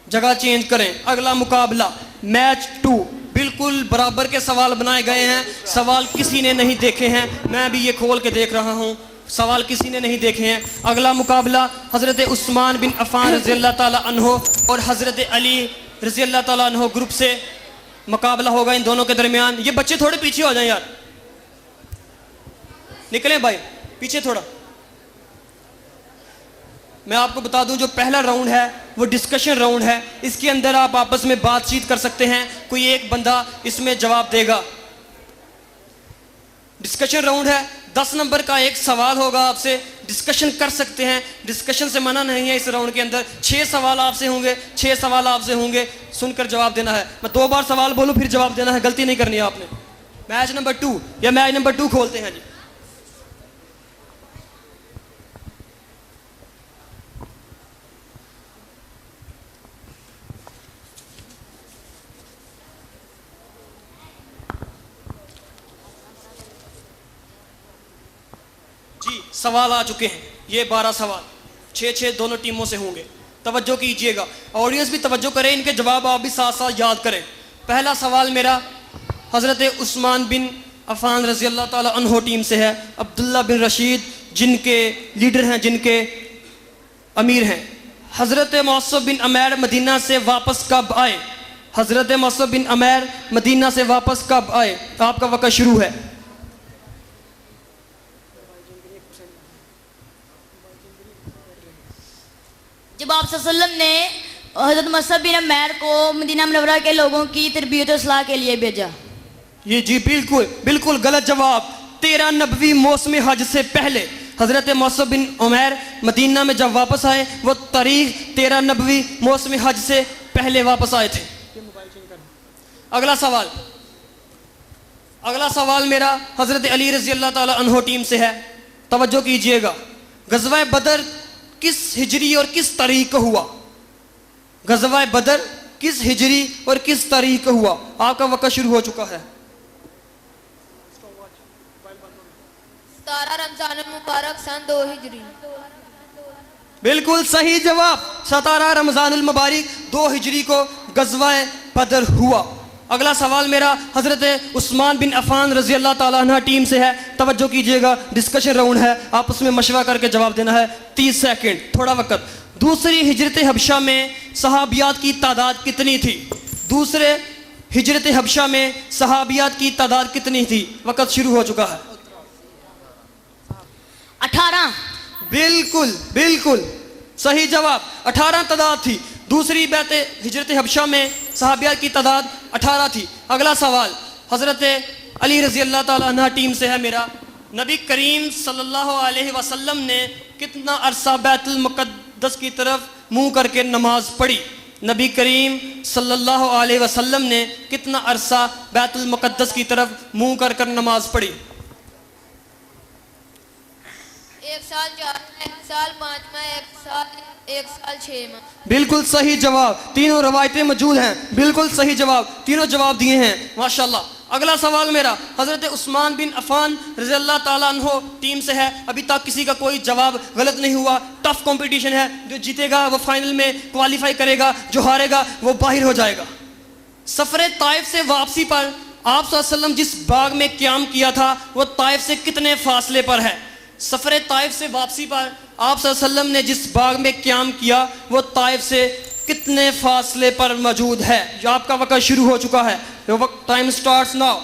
जगह चेंज करें। अगला मुकाबला मैच 2, बिल्कुल बराबर के सवाल बनाए गए हैं। सवाल किसी ने नहीं देखे हैं, मैं भी ये खोल के देख रहा हूँ, सवाल किसी ने नहीं देखे हैं। अगला मुकाबला हज़रत उस्मान बिन अफ़ान रज़ी अल्लाह ताला अन्हो और हज़रत अली रज़ी अल्लाह ताला अन्हो ग्रुप से मुकाबला होगा इन दोनों के दरमियान। ये बच्चे थोड़े पीछे हो जाएं यार, निकलें भाई पीछे थोड़ा। मैं आपको बता दूं, जो पहला राउंड है वो डिस्कशन राउंड है। इसके अंदर आप आपस में बातचीत कर सकते हैं, कोई एक बंदा इसमें जवाब देगा। डिस्कशन राउंड है, 10 नंबर का एक सवाल होगा, आपसे डिस्कशन कर सकते हैं, डिस्कशन से मना नहीं है। इस राउंड के अंदर 6 सवाल आपसे होंगे, 6 सवाल आपसे होंगे, सुनकर जवाब देना है। मैं 2 बार सवाल बोलूं फिर जवाब देना है, गलती नहीं करनी है आपने। मैच नंबर 2 या मैच नंबर 2 खोलते हैं जी। जी सवाल आ चुके हैं, ये 12 सवाल, 6-6 दोनों टीमों से होंगे। तवज्जो कीजिएगा, ऑडियंस भी तवज्जो करें, इनके जवाब आप भी साथ साथ याद करें। पहला सवाल मेरा हज़रत उस्मान बिन अफ़ान रज़ी अल्लाह ताला अन्हो टीम से है। अब्दुल्ला बिन रशीद जिनके लीडर हैं, जिनके अमीर हैं। हज़रत मौसब बिन अमैर मदीना से वापस कब आए? हज़रत मौसब बिन अमैर मदीना से वापस कब आए? आपका वक़्त शुरू है। जब आप सल्लल्लाहु अलैहि वसल्लम ने हज़रत मौसब बिन अमैर को मदीना मुनव्वरा के लोगों की तरबियत और इस्लाह के लिए भेजा। ये जी बिल्कुल बिल्कुल गलत जवाब। 13 नबवी मौसम हज से पहले हज़रत मौसब बिन उमैर मदीना में जब वापस आए, वो तारीख 13 नबवी मौसम हज से पहले वापस आए थे। अगला सवाल मेरा हज़रत अली रज़ी अल्लाह ताला अन्हो टीम से है। तवज्जो कीजिएगा, ग़ज़वा बदर किस हिजरी और किस तारीख को हुआ? ग़ज़वा बदर किस हिजरी और किस तारीख को हुआ? आपका वक़्त शुरू हो चुका है। 17 रमजान मुबारक सन 2 हिजरी। बिल्कुल सही जवाब, 17 रमजानुल मुबारक 2 हिजरी को ग़ज़वा बदर हुआ। अगला सवाल मेरा हज़रत उस्मान बिन अफ़ान रज़ी अल्लाह ताला अन्हा टीम से है। तवज्जो कीजिएगा, डिस्कशन राउंड है, आप उसमें मशवरा करके जवाब देना है। 30 सेकंड, थोड़ा वक्त। दूसरी हिजरत हबशा में सहाबियात की तादाद कितनी थी? दूसरे हिजरत हबशा में सहाबियात की तादाद कितनी थी? वक्त शुरू हो चुका है। 18। बिल्कुल बिल्कुल सही जवाब, 18 तादाद थी। दूसरी बैत हिजरत हबशा में सहाबियात की तादाद 18 थी। अगला सवाल हज़रत अली रज़ी अल्लाह ताला अन्हा टीम से है मेरा। नबी करीम सल्लल्लाहु अलैहि वसल्लम ने कितना अरसा बैतुल मुक़द्दस की तरफ मुँह करके नमाज पढ़ी? नबी करीम सल्लल्लाहु अलैहि वसल्लम ने कितना अरसा बैतुल मुक़द्दस की तरफ मुँह कर कर नमाज पढ़ी? 1 साल 4 माह, 1 साल 5 माह, 1 साल 6 माह। बिल्कुल सही जवाब, तीनों रवायतें मौजूद हैं। बिल्कुल सही जवाब, तीनों जवाब दिए हैं, माशाल्लाह। अगला सवाल मेरा हज़रत उस्मान बिन अफ़ान रज़ी अल्लाह ताला अन्हो टीम से है। अभी तक किसी का कोई जवाब गलत नहीं हुआ। टफ कंपटीशन है, जो जीतेगा वो फाइनल में क्वालिफाई करेगा, जो हारेगा वो बाहर हो जाएगा। सफ़र ताइफ से वापसी पर आप सल्लल्लाहु अलैहि वसल्लम जिस बाग में क़याम किया था वो ताइफ से कितने फासले पर है? सफ़र ताइफ से वापसी पर आप सल्लल्लाहु अलैहि वसल्लम ने जिस बाग में क़याम किया वो ताइफ से कितने फासले पर मौजूद है? जो आपका वक्त शुरू हो चुका है, जो वक्त टाइम स्टार्ट्स नाउ।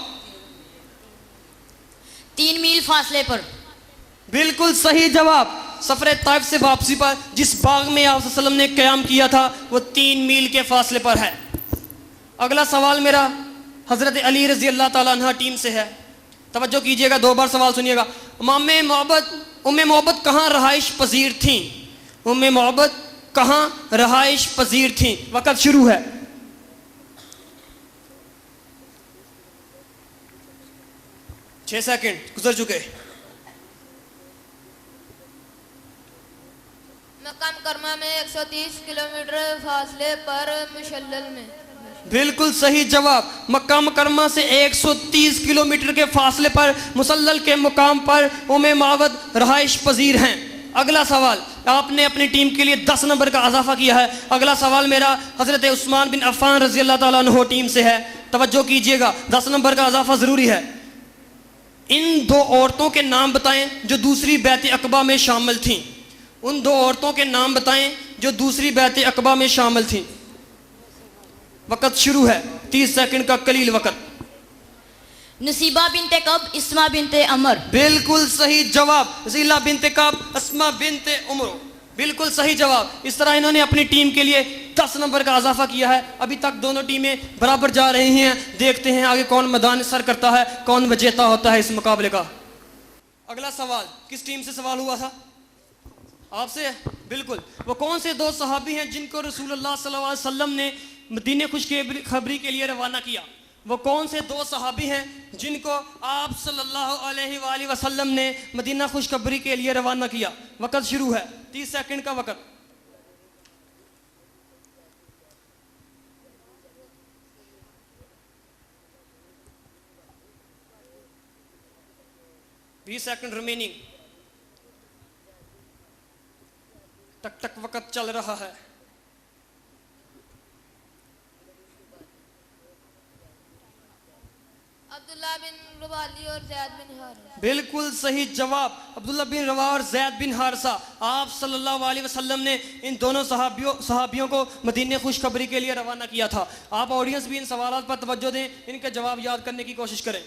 3 मील फासले पर। बिल्कुल सही जवाब, सफ़र ताइफ से वापसी पर जिस बाग में आप सल्लल्लाहु अलैहि वसल्लम ने क़याम किया था वो 3 मील के फासले पर है। अगला सवाल मेरा हज़रत अली रज़ी अल्लाह ताला अन्हा टीम से है। तवज्जो कीजिएगा, 2 बार सवाल सुनिएगा। उम्मे मोहब्बत कहाँ रहाइश पजीर थी? उम्मे मोहब्बत कहाँ रहाइश पजीर थी? वक़्त शुरू है। 6 सेकंड गुजर चुके। मक्का मुकर्रमा में 130 किलोमीटर फासले पर मुशल्लल में। बिल्कुल सही जवाब, मक्का मुकर्रमा से 130 किलोमीटर के फासले पर मुसल्लल के मुकाम पर उम्मे मोहब्बत रहाइश पजीर हैं। अगला सवाल, आपने अपनी टीम के लिए 10 नंबर का इजाफा किया है। अगला सवाल मेरा हजरत उस्मान बिन अफ़ान रजी अल्लाह ताला अन्हु टीम से है। तवज्जो कीजिएगा, 10 नंबर का इजाफा ज़रूरी है। इन दो औरतों के नाम बताएं जो दूसरी बैत अक़बा में शामिल थीं। उन दो औरतों के नाम बताएं जो दूसरी बैत अक़बा में शामिल थीं। वक़्त शुरू है, 30 सेकंड का कलील वक़्त। नसीबा बिनते कब, इस्मा बिनते अमर। बिल्कुल सही जवाब। ज़ीला बिनते कब, अस्मा बिनते उमर, बिल्कुल सही जवाब। इस तरह इन्होंने अपनी टीम के लिए 10 नंबर का इजाफा किया है। अभी तक दोनों टीमें बराबर जा रही हैं। देखते हैं आगे कौन मैदान सर करता है, कौन विजेता होता है इस मुकाबले का। अगला सवाल किस टीम से सवाल हुआ था? आपसे। बिल्कुल, वो कौन से दो सहाबी हैं जिनको रसूलुल्लाह सल्लल्लाहु अलैहि वसल्लम ने मदीने खुशखबरी के लिए रवाना किया? वो कौन से दो सहाबी हैं जिनको आप सल्लल्लाहु अलैहि वसल्लम ने मदीना खुशखबरी के लिए रवाना किया? वक़्त शुरू है, 30 सेकंड का वक़्त। बीस सेकंड रिमेनिंग। टक टक वक़्त चल रहा है। अब्दुल्ला बिन रवाली और ज़ैद बिन हारिसा। बिल्कुल सही जवाब, अब्दुल्ला बिन रवा और ज़ैद बिन हारिसा। आप सल्लल्लाहु अलैहि वसल्लम ने इन दोनों सहाबियों को मदीने खुशखबरी के लिए रवाना किया था। आप ऑडियंस भी इन सवालों पर तवज्जो दें, इनके जवाब याद करने की कोशिश करें।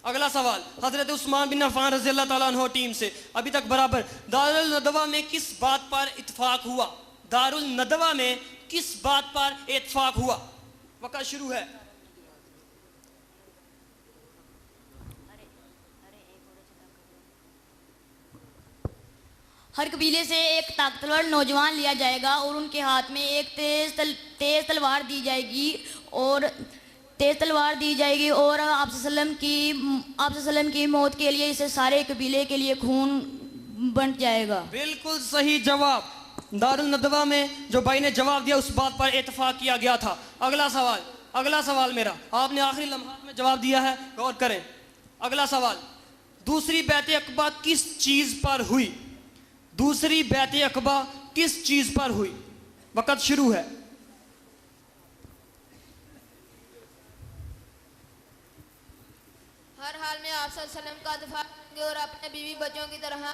अगला सवाल हजरत उस्मान बिन अफ़ान रज़ी अल्लाह ताला अन्हु टीम से। अभी तक बराबर। दारुल नदवा में किस बात पर इत्फाक हुआ? दारुल नदवा में किस बात पर इत्फाक हुआ? वक़्त शुरू है। हर कबीले से एक ताकतवर नौजवान लिया जाएगा और उनके हाथ में एक तेज तलवार दी जाएगी और आप सल्लम की मौत के लिए इसे सारे कबीले के लिए खून बन जाएगा। बिल्कुल सही जवाब। दारुल नदवा में जो भाई ने जवाब दिया उस बात पर इत्फाक किया गया था। अगला सवाल मेरा, आपने आखिरी लम्हात में जवाब दिया है, गौर करें। अगला सवाल, दूसरी बैत अक़बा किस चीज पर हुई? दूसरी बैत अक़बा किस चीज पर हुई? वक़्त शुरू है। हर हाल में आप सल्लम का दिफा करेंगे और अपने बीवी बच्चों की तरह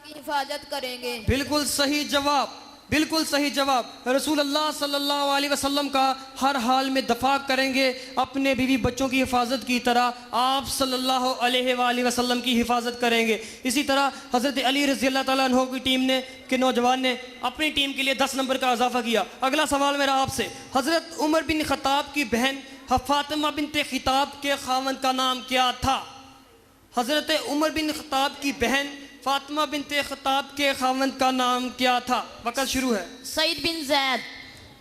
की हिफाजत करेंगे। बिल्कुल सही जवाब, बिल्कुल सही जवाब। रसूलुल्लाह सल्लल्लाहु अलैहि वसल्लम का हर हाल में दफा करेंगे, अपने बीवी बच्चों की हिफाजत की तरह आप सल्लल्लाहु अलैहि वसल्लम की हिफाजत करेंगे। इसी तरह हज़रत अली रज़ी अल्लाह ताला अन्हु की टीम ने के नौजवान ने अपनी टीम के लिए 10 नंबर का इजाफा किया। अगला सवाल मेरा आपसे, हज़रत उमर बिन ख़त्ताब की बहन फातिमा बिनते ख़िताब के खावंद का नाम क्या था? हज़रत उमर बिन ख़त्ताब की बहन फातिमा बिनते ख़त्ताब के खावंद का नाम क्या था? वक़्त शुरू है। सईद बिन ज़ैद।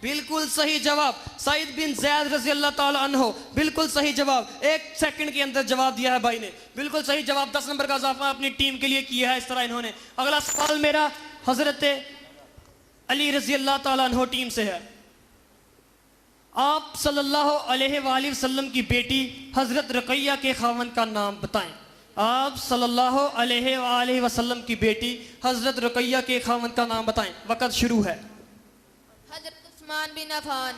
बिल्कुल सही जवाब, सईद बिन ज़ैद रज़ी अल्लाह ताला अन्हु। बिल्कुल सही जवाब, 1 सेकंड के अंदर जवाब दिया है भाई ने। बिल्कुल सही जवाब, 10 नंबर का इजाफा अपनी टीम के लिए किया है इस तरह इन्होंने। अगला सवाल मेरा हज़रत अली रज़ी अल्लाह ताला अन्हु टीम से है। आप सल्लल्लाहु अलैहि वसल्लम की बेटी हज़रत रुक़ैया के खावंद का नाम बताएं। आप सल्लल्लाहु अलैहि वसल्लम की बेटी हज़रत रुक़ैया के खावंद का नाम बताएं। वक़्त शुरू है। हजरत उस्मान बिन अफ़ान।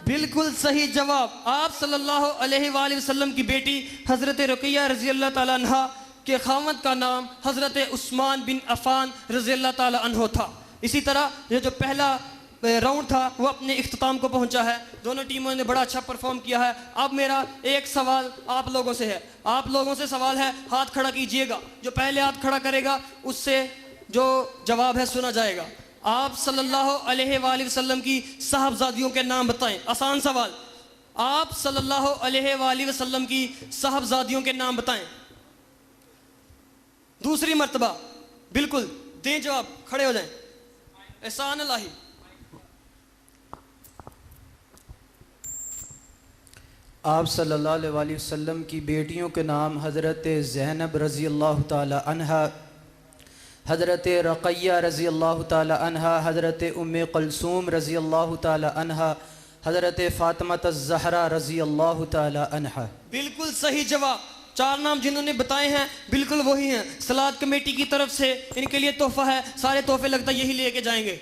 बिल्कुल सही जवाब, आप सल्लल्लाहु अलैहि वसल्लम की बेटी हज़रत रुक़ैया रज़ी अल्लाह ताला अन्हा के खावंद का नाम हज़रत उस्मान बिन अफ़ान रज़ी अल्लाह ताला अन्हु था। इसी तरह ये जो पहला राउंड था वो अपने इख्तिताम को पहुंचा है। दोनों टीमों ने बड़ा अच्छा परफॉर्म किया है। अब मेरा एक सवाल आप लोगों से है। आप लोगों से सवाल है, हाथ खड़ा कीजिएगा। जो पहले हाथ खड़ा करेगा उससे जो जवाब है सुना जाएगा। आप सल्लल्लाहु अलैहि वसल्लम की साहबजादियों के नाम बताएं। आसान सवाल, आप सल्लल्लाहु अलैहि वसल्लम की साहबजादियों के नाम बताएं। दूसरी मर्तबा बिल्कुल दें जवाब, खड़े हो जाएं। एहसान अल्लाही। आप सल्लल्लाहु अलैहि वसल्लम की बेटियों के नाम हज़रत ज़ैनब रज़ी अल्लाह ताला अन्हा, हज़रत रुक़ैया रज़ी अल्लाह ताला अन्हा, हज़रत उम्मे कुलसूम रज़ी अल्लाह ताला अन्हा, हज़रत फ़ातिमा ज़हरा रज़ी अल्लाह ताला अन्हा। बिल्कुल सही जवाब। 4 नाम जिन्होंने बताए हैं बिल्कुल वही हैं। सलाद कमेटी की तरफ से इनके लिए तोहफा है, सारे तोहफे लगता है यही लेके जाएंगे,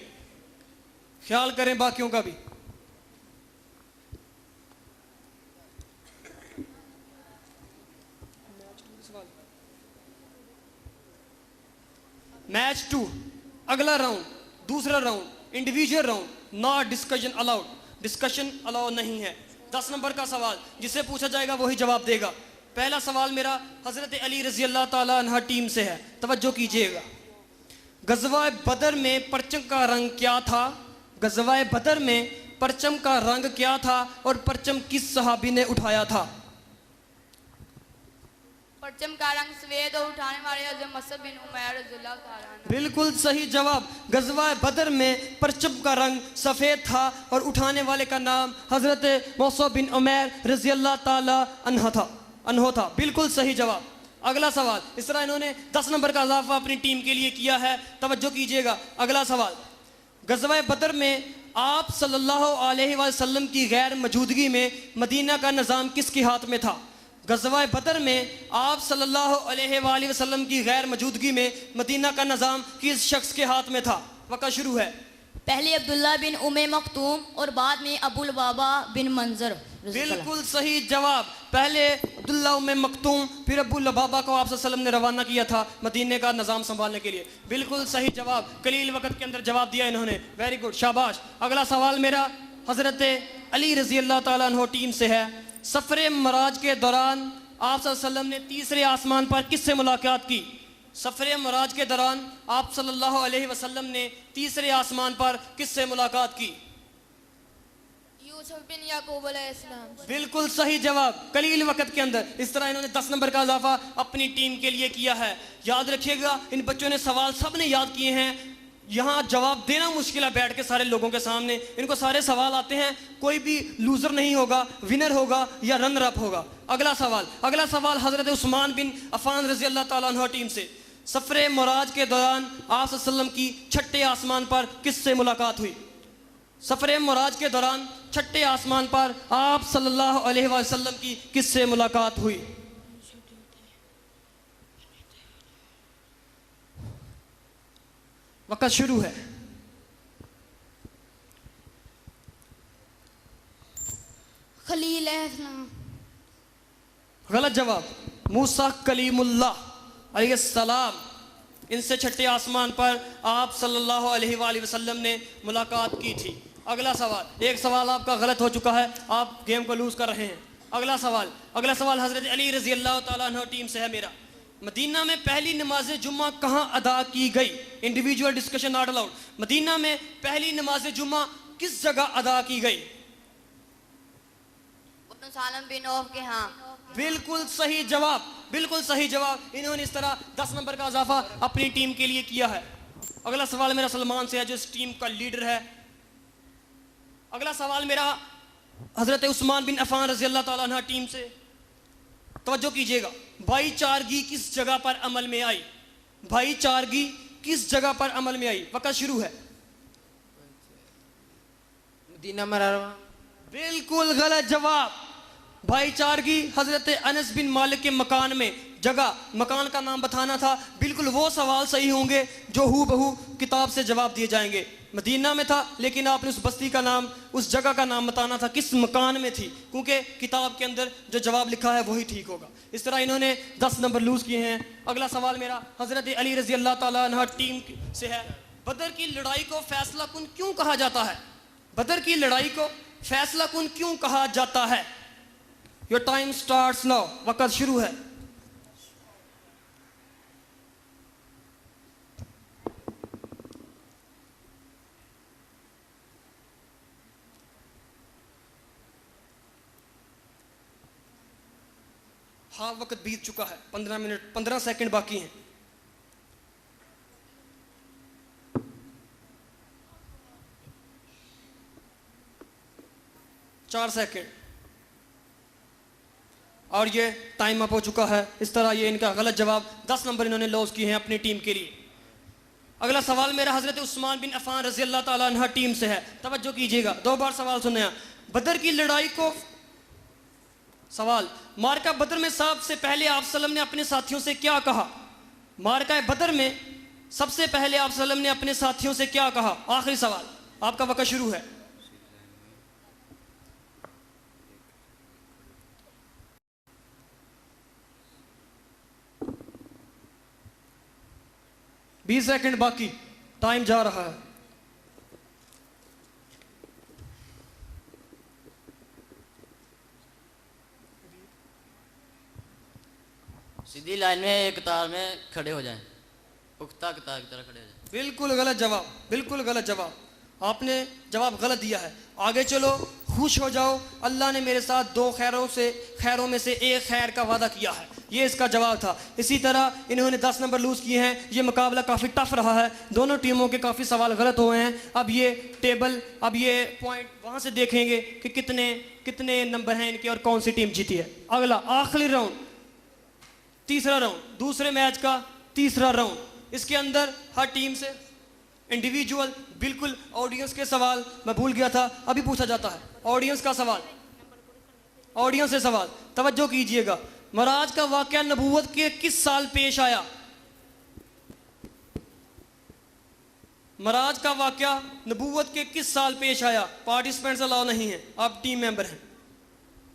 ख्याल करें बाकियों का भी। मैच 2 अगला राउंड, दूसरा round individual round, not discussion allowed, discussion allow नहीं है। 10 नंबर का सवाल जिसे पूछा जाएगा वही जवाब देगा। पहला सवाल मेरा हजरत अली रजी अल्लाह ताला अन्हा टीम से है, तवज्जो कीजिएगा। गज़वा बदर में परचम का रंग क्या था? गज़वा बदर में परचम का रंग क्या था और परचम किस सहाबी ने उठाया था? परचम का रंग सफेद और उठाने वाले हज़रत मुसअब बिन उमैर रज़ियल्लाहु ताला अन्हु। बिल्कुल सही जवाब। गज़वा बदर में परचम का रंग सफ़ेद था और उठाने वाले का नाम हज़रत मुसअब बिन उमैर रज़ियल्लाहु ताला अन्हु था। बिल्कुल सही जवाब। अगला सवाल, इस तरह इन्होंने 10 नंबर का इजाफा अपनी टीम के लिए किया है, तवज्जो कीजिएगा। अगला सवाल, गज़वा बदर में आप सल्लल्लाहु अलैहि वसल्लम की गैर मौजूदगी में मदीना का निज़ाम किसके हाथ में था? गज़वा बदर में आप सल्लल्लाहु अलैहि वसल्लम की गैर मौजूदगी में मदीना का निज़ाम किस शख्स के हाथ में था? वक़्त शुरू है। पहले अब्दुल्ला बिन उम्मे मखतूम और बाद में अबू लुबाबा बिन मंजर। बिल्कुल सही जवाब। पहले अब्दुल्ला उम्मे मखतूम फिर अबू लबाबा को आप सल्लल्लाहु अलैहि वसल्लम ने रवाना किया था मदीने का निज़ाम संभालने के लिए। बिल्कुल सही जवाब, कलील वक़्त के अंदर जवाब दिया इन्होंने, वेरी गुड, शाबाश। अगला सवाल मेरा हज़रत अली रज़ी अल्लाह ताला अन्हु टीम से है। सफ़र मराज के दौरान आप सल्लल्लाहु अलैहि वसल्लम ने तीसरे आसमान पर किससे मुलाकात की? सफ़र मराज के दौरान आप सल्लल्लाहु अलैहि वसल्लम ने तीसरे आसमान पर किससे मुलाकात की? यूसुफ बिन याकूब अलैहिस्सलाम। बिल्कुल सही जवाब, कलील वक़्त के अंदर। इस तरह इन्होंने 10 नंबर का इजाफा अपनी टीम के लिए किया है। याद रखिएगा, इन बच्चों ने सवाल सब ने याद किए हैं, यहाँ जवाब देना मुश्किल है बैठ के सारे लोगों के सामने। इनको सारे सवाल आते हैं, कोई भी लूजर नहीं होगा, विनर होगा या रनर अप होगा। अगला सवाल हज़रत उस्मान बिन अफ़ान रज़ी अल्लाह ताला अन्हु टीम से। सफ़र मराज के दौरान आप सल्लल्लाहु अलैहि वसल्लम की छठे आसमान पर किससे मुलाकात हुई? सफ़र मराज के दौरान छठे आसमान पर आप सल्लल्लाहु अलैहि वसल्लम की किससे मुलाकात हुई? वक़्त शुरू है। खलील अलैहिस्सलाम। गलत जवाब, मूसा कलीमुल्लाह अलैहिस्सलाम। इनसे छठे आसमान पर आप सल्लल्लाहु अलैहि वसल्लम ने मुलाकात की थी। अगला सवाल, एक सवाल आपका गलत हो चुका है, आप गेम को लूज कर रहे हैं। अगला सवाल हज़रत अली रज़ी अल्लाह ताला अन्हु टीम से है मेरा। मदीना में पहली नमाज जुम्मा कहाँ अदा की गई? Individual discussion not allowed. Medina में पहली नमाज जुम्मा किस जगह अदा की गई? बनु सालम बिन औफ के यहाँ। बिल्कुल सही जवाब। इन्होंने इस तरह 10 नंबर का इजाफा अपनी टीम के लिए किया है। अगला सवाल मेरा सलमान से है, जो इस टीम का लीडर है। अगला सवाल मेरा हजरत उस्मान बिन अफान रजी अल्लाह ताला अन्हु टीम से। तवज्जो कीजिएगा, भाईचारगी किस जगह पर अमल में आई? भाईचारगी किस जगह पर अमल में आई? वक़्त शुरू है। मदीना मरवा। बिल्कुल गलत जवाब। भाईचारगी हजरत अनस बिन मालिक के मकान में, मकान का नाम बताना था। बिल्कुल वो सवाल सही होंगे जो हूबहू किताब से जवाब दिए जाएंगे। मदीना में था, लेकिन आपने उस बस्ती का नाम, उस जगह का नाम बताना था किस मकान में थी, क्योंकि किताब के अंदर जो जवाब लिखा है वही ठीक होगा। इस तरह इन्होंने 10 नंबर लूज किए हैं। अगला सवाल मेरा हजरत अली रजी अल्लाह ताला अन्हु टीम से है। बदर की लड़ाई को फैसला कुन क्यों कहा जाता है? बदर की लड़ाई को फैसला कुन क्यों कहा जाता है? Your time starts now. वक़्त शुरू है। हाँ, वक्त बीत चुका है, 15 मिनट 15 सेकंड बाकी हैं। चार सेकंड और ये टाइम अप हो चुका है। इस तरह ये इनका गलत जवाब, 10 नंबर इन्होंने लॉस किए हैं अपनी टीम के लिए। अगला सवाल मेरा हजरत उस्मान बिन अफान रजी अल्लाह ताला अन्हु टीम से है। तवज्जो कीजिएगा, 2 बार सवाल सुने। बदर की लड़ाई को सवाल, मार्का बदर में सबसे पहले आप सल्लम ने अपने साथियों से क्या कहा? मार्का बदर में सबसे पहले आप सल्लम ने अपने साथियों से क्या कहा? आखिरी सवाल, आपका वक्त शुरू है। बीस सेकंड बाकी, टाइम जा रहा है। सीधी लाइन में एक कतार में खड़े हो जाएं, पुख्ता कतार की तरह खड़े हो जाएं। बिल्कुल गलत जवाब, बिल्कुल गलत जवाब, आपने जवाब गलत दिया है। आगे चलो, खुश हो जाओ, अल्लाह ने मेरे साथ दो खैरों में से एक खैर का वादा किया है, ये इसका जवाब था। इसी तरह इन्होंने 10 नंबर लूज़ किए हैं। ये मुकाबला काफ़ी टफ रहा है, दोनों टीमों के काफ़ी सवाल गलत हुए हैं। अब ये टेबल, अब ये पॉइंट वहाँ से देखेंगे कि कितने नंबर हैं इनके और कौन सी टीम जीती है। अगला आखिरी राउंड, तीसरा राउंड, दूसरे मैच का तीसरा राउंड, इसके अंदर हर टीम से इंडिविजुअल, बिल्कुल ऑडियंस के सवाल मैं भूल गया था, अभी पूछा जाता है ऑडियंस का सवाल, ऑडियंस से सवाल, तवज्जो कीजिएगा। मराज का वाकया नबूवत के किस साल पेश आया? मराज का वाकया नबूवत के किस साल पेश आया? पार्टिसिपेंट्स अलाउ नहीं है, आप टीम मेंबर हैं।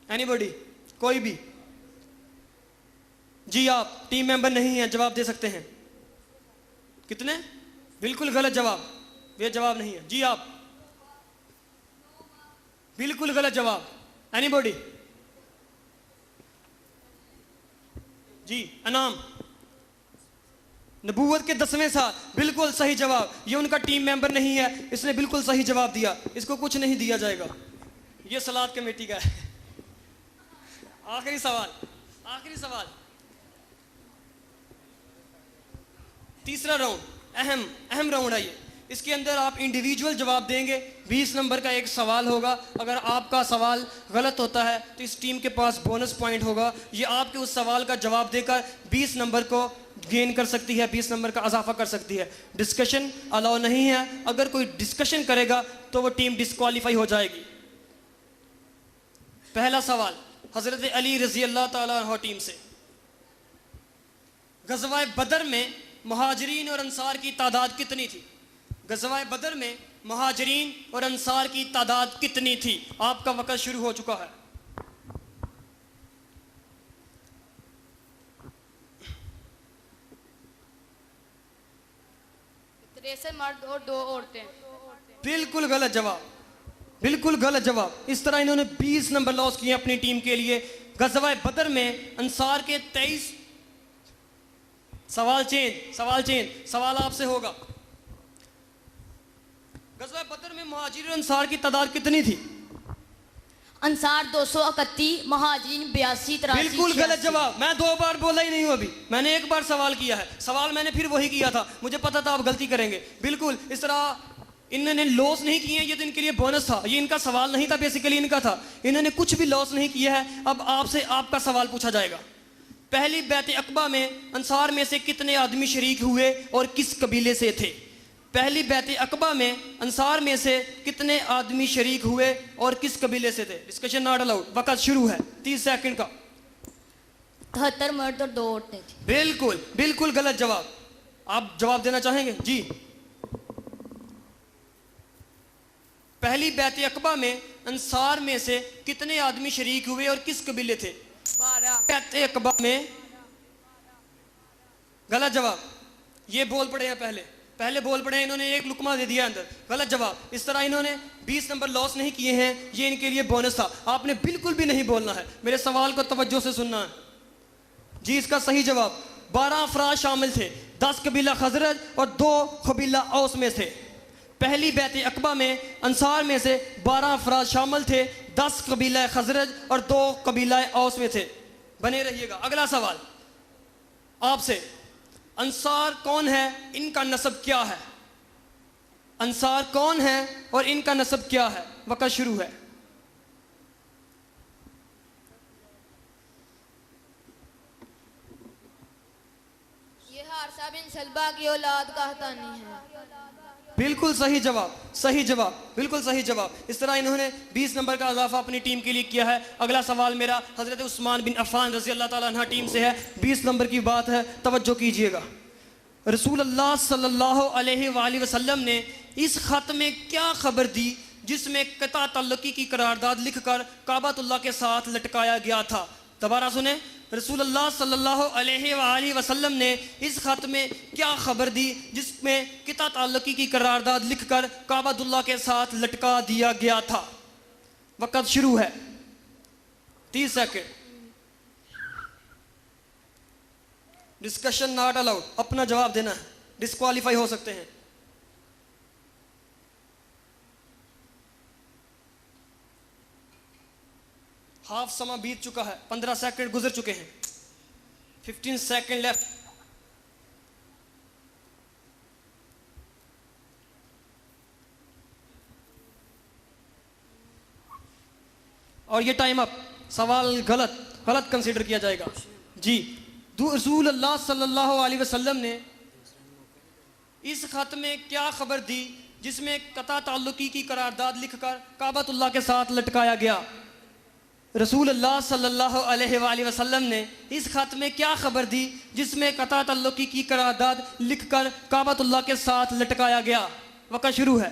एनीबॉडी, कोई भी? जी आप टीम मेंबर नहीं हैं, जवाब दे सकते हैं। कितने? बिल्कुल गलत जवाब, ये जवाब नहीं है। जी आप? बिल्कुल गलत जवाब। एनीबॉडी? जी अनाम? नबूवत के 10वें साल, बिल्कुल सही जवाब। ये उनका टीम मेंबर नहीं है, इसने बिल्कुल सही जवाब दिया, इसको कुछ नहीं दिया जाएगा, ये सलाद कमेटी का है। आखिरी सवाल, आखिरी सवाल, तीसरा राउंड, अहम राउंड है ये। इसके अंदर आप इंडिविजुअल जवाब देंगे। 20 नंबर का एक सवाल होगा, अगर आपका सवाल गलत होता है तो इस टीम के पास बोनस पॉइंट होगा। ये आपके उस सवाल का जवाब देकर 20 नंबर को गेन कर सकती है, 20 नंबर का इजाफा कर सकती है। डिस्कशन अलाउ नहीं है, अगर कोई डिस्कशन करेगा तो वो टीम डिस्क्वालीफाई हो जाएगी। पहला सवाल हजरत अली रजी अल्लाह ताला अन्हु टीम से, गज़वा बदर में मुहाजिरीन और अंसार की तादाद कितनी थी? गज़वा बदर में मुहाजिरीन और अंसार की तादाद कितनी थी? आपका वक्त शुरू हो चुका है। तिरसठ मर्द और 2 औरतें। बिल्कुल गलत जवाब, बिल्कुल गलत जवाब। इस तरह इन्होंने 20 नंबर लॉस किए अपनी टीम के लिए। गज़वा बदर में अंसार के 23 सवाल चेंज, सवाल आपसे होगा। गज़वा बदर में मुहाजिर और अंसार की तादाद कितनी थी? अंसार 231, महाजिरीन 82, 83। बिल्कुल गलत जवाब। मैं 2 बार बोला ही नहीं हूं, अभी मैंने 1 बार सवाल किया है, सवाल मैंने फिर वही किया था, मुझे पता था आप गलती करेंगे। बिल्कुल इस तरह इन्होंने लॉस नहीं किए, ये तो इनके लिए बोनस था, ये इनका सवाल नहीं था, बेसिकली इनका था। इन्होंने कुछ भी लॉस नहीं किया है। अब आपसे आपका सवाल पूछा जाएगा। पहली बैत अक़बा में अंसार में से कितने आदमी शरीक हुए और किस कबीले से थे? पहली बैत अक़बा में अंसार में से कितने आदमी शरीक हुए और किस कबीले से थे? Discussion not allowed. वक्त शुरू है 30 सेकंड का। 73 मर्द और 2 औरतें थी। बिल्कुल बिल्कुल गलत जवाब। आप जवाब देना चाहेंगे? जी। पहली बैत अक़बा में अंसार में से कितने आदमी शरीक हुए और किस कबीले थे? 12। बैत अक़बा में गलत जवाब। ये बोल पड़े हैं, पहले बोल पड़े हैं, इन्होंने एक लुकमा दे दिया अंदर, गलत जवाब। इस तरह इन्होंने 20 नंबर लॉस नहीं किए हैं, ये इनके लिए बोनस था। आपने बिल्कुल भी नहीं बोलना है, मेरे सवाल को तवज्जो से सुनना है। जी इसका सही जवाब 12 अफराद शामिल थे, 10 कबीला खजरज और 2 कबीला औस में थे। पहली बैत अक़बा में अंसार में से 12 अफराद शामिल थे, 10 कबीला खजरज और 2 कबीला औस में थे। बने रहिएगा। अगला सवाल आपसे, अंसार कौन है, इनका नसब क्या है? अंसार कौन है और इनका नसब क्या है? वक्त शुरू है। ये हारसा बिन सलबा की औलाद का हतानी है। बिल्कुल सही जवाब, सही जवाब, बिल्कुल सही जवाब। इस तरह इन्होंने 20 नंबर का इजाफा अपनी टीम के लिए किया है। अगला सवाल मेरा हज़रत उस्मान बिन अफ़ान रज़ी अल्लाह ताला अन्हा टीम से है। 20 नंबर की बात है, तवज्जो कीजिएगा। रसूल अल्लाह सल्लल्लाहु अलैहि वसल्लम ने इस ख़त में क्या खबर दी जिसमें क़ता तल्लुकी की करारदाद लिखकर काबतुल्लाह के साथ लटकाया गया था? दोबारा सुने, रसूलुल्लाह सल्लल्लाहु अलैहि वसल्लम ने इस ख़त में क्या खबर दी जिसमें क़ता ताल्लुकी की करारदाद लिखकर काबतुल्लाह के साथ लटका दिया गया था? वक़्त शुरू है, 30 सेकंड। डिस्कशन नॉट अलाउड, अपना जवाब देना है, डिस्क्वालीफाई हो सकते हैं। हाफ समा बीत चुका है, 15 सेकंड गुजर चुके हैं, 15 सेकंड लेफ्ट। और ये टाइम अप, सवाल गलत कंसीडर किया जाएगा जी। रसूल अल्लाह सल्लल्लाहु अलैहि वसल्लम ने इस खत में क्या खबर दी जिसमें क़ता ताल्लुकी की करारदाद लिखकर काबतुल्लाह के साथ लटकाया गया? रसूल अल्लाह सल्लल्लाहु अलैहि वसल्लम ने इस खत में क्या खबर दी जिसमें क़ता तल्लुकी की करारदाद लिखकर काबतुल्लाह के साथ लटकाया गया? वक़्त शुरू है।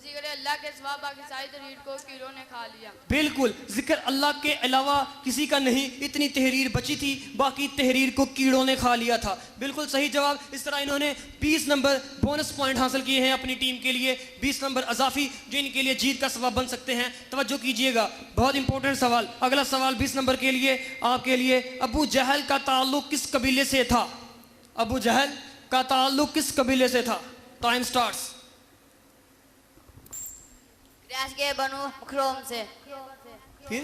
जिक्र अल्लाह के सिवा बाकी सारी तहरीर को कीड़ों ने खा लिया। बिल्कुल, जिक्र अल्लाह के अलावा किसी का नहीं, इतनी तहरीर बची थी, बाकी तहरीर को कीड़ों ने खा लिया था। बिल्कुल सही जवाब। इस तरह इन्होंने 20 नंबर बोनस पॉइंट हासिल किए हैं अपनी टीम के लिए, 20 नंबर अजाफी जो इनके लिए जीत का सबब बन सकते हैं। तवज्जो कीजिएगा, बहुत इंपॉर्टेंट सवाल। अगला सवाल 20 नंबर के लिए आपके लिए, अबू जहल का ताल्लुक किस कबीले से था? अबू जहल का ताल्लुक किस कबीले से था? Time starts. क्रैश के बनु मखरूम से। फिर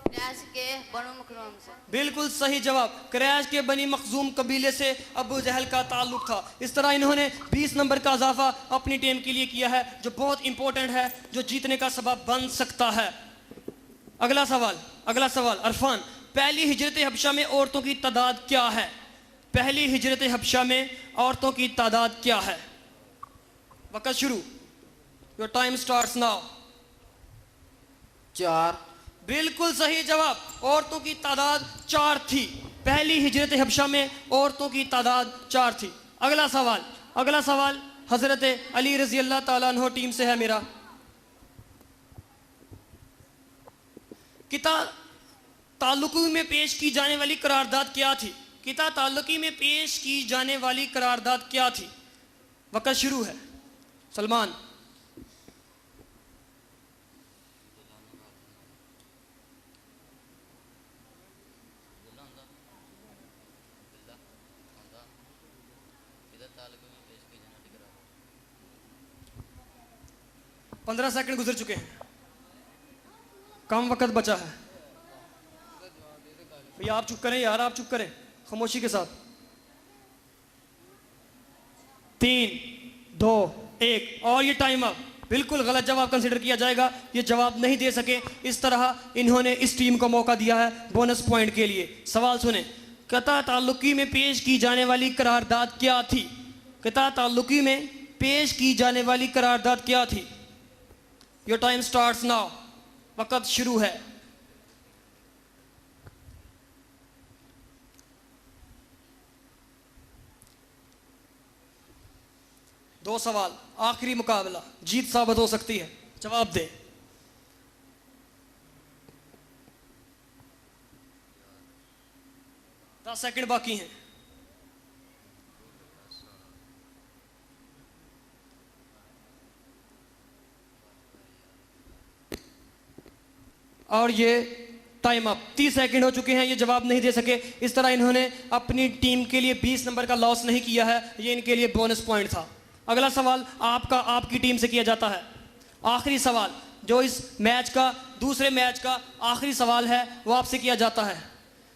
क्रैश के बनु मखरूम से। बिल्कुल सही जवाब, क्रैश के बनी मखजूम कबीले से अबू जहल का ताल्लुक था। इस तरह इन्होंने 20 नंबर का इजाफा अपनी टीम के लिए किया है जो बहुत इंपॉर्टेंट है, जो जीतने का सबब बन सकता है। अगला सवाल अरफान, पहली हिजरत हबशा में औरतों की तादाद क्या है? पहली हिजरत हबशा में औरतों की तादाद क्या है? वक़्त शुरू, योर टाइम स्टार्ट्स नाउ। 4। बिल्कुल सही जवाब, औरतों की तादाद 4 थी। पहली हिजरत हबशा में औरतों की तादाद 4 थी। अगला सवाल हजरत अली रजी अल्लाह ताला अन्हो टीम से है मेरा। क़ता ताल्लुकी में पेश की जाने वाली करारदाद क्या थी? क़ता ताल्लुकी में पेश की जाने वाली करारदाद क्या थी? वक़्त शुरू है। सलमान। पंद्रह सेकंड गुजर चुके हैं, कम वक्त बचा है। भैया आप चुप करें यार, आप चुप करें खामोशी के साथ। 3, 2, 1 और ये टाइम अप। बिल्कुल गलत जवाब कंसिडर किया जाएगा, ये जवाब नहीं दे सके। इस तरह इन्होंने इस टीम को मौका दिया है बोनस पॉइंट के लिए। सवाल सुने, क़ता ताल्लुकी में पेश की जाने वाली करारदाद क्या थी? क़ता ताल्लुकी में पेश की जाने वाली करारदाद क्या थी? Your time starts now. वक़्त शुरू है। दो सवाल, आखिरी मुकाबला, जीत साबित हो सकती है, जवाब दे। दस सेकंड बाकी हैं। और ये टाइम अप, 30 सेकंड हो चुके हैं, ये जवाब नहीं दे सके। इस तरह इन्होंने अपनी टीम के लिए 20 नंबर का लॉस नहीं किया है, ये इनके लिए बोनस पॉइंट था। अगला सवाल आपकी टीम से किया जाता है। आखिरी सवाल जो इस मैच का, दूसरे मैच का आखिरी सवाल है, वो आपसे किया जाता है।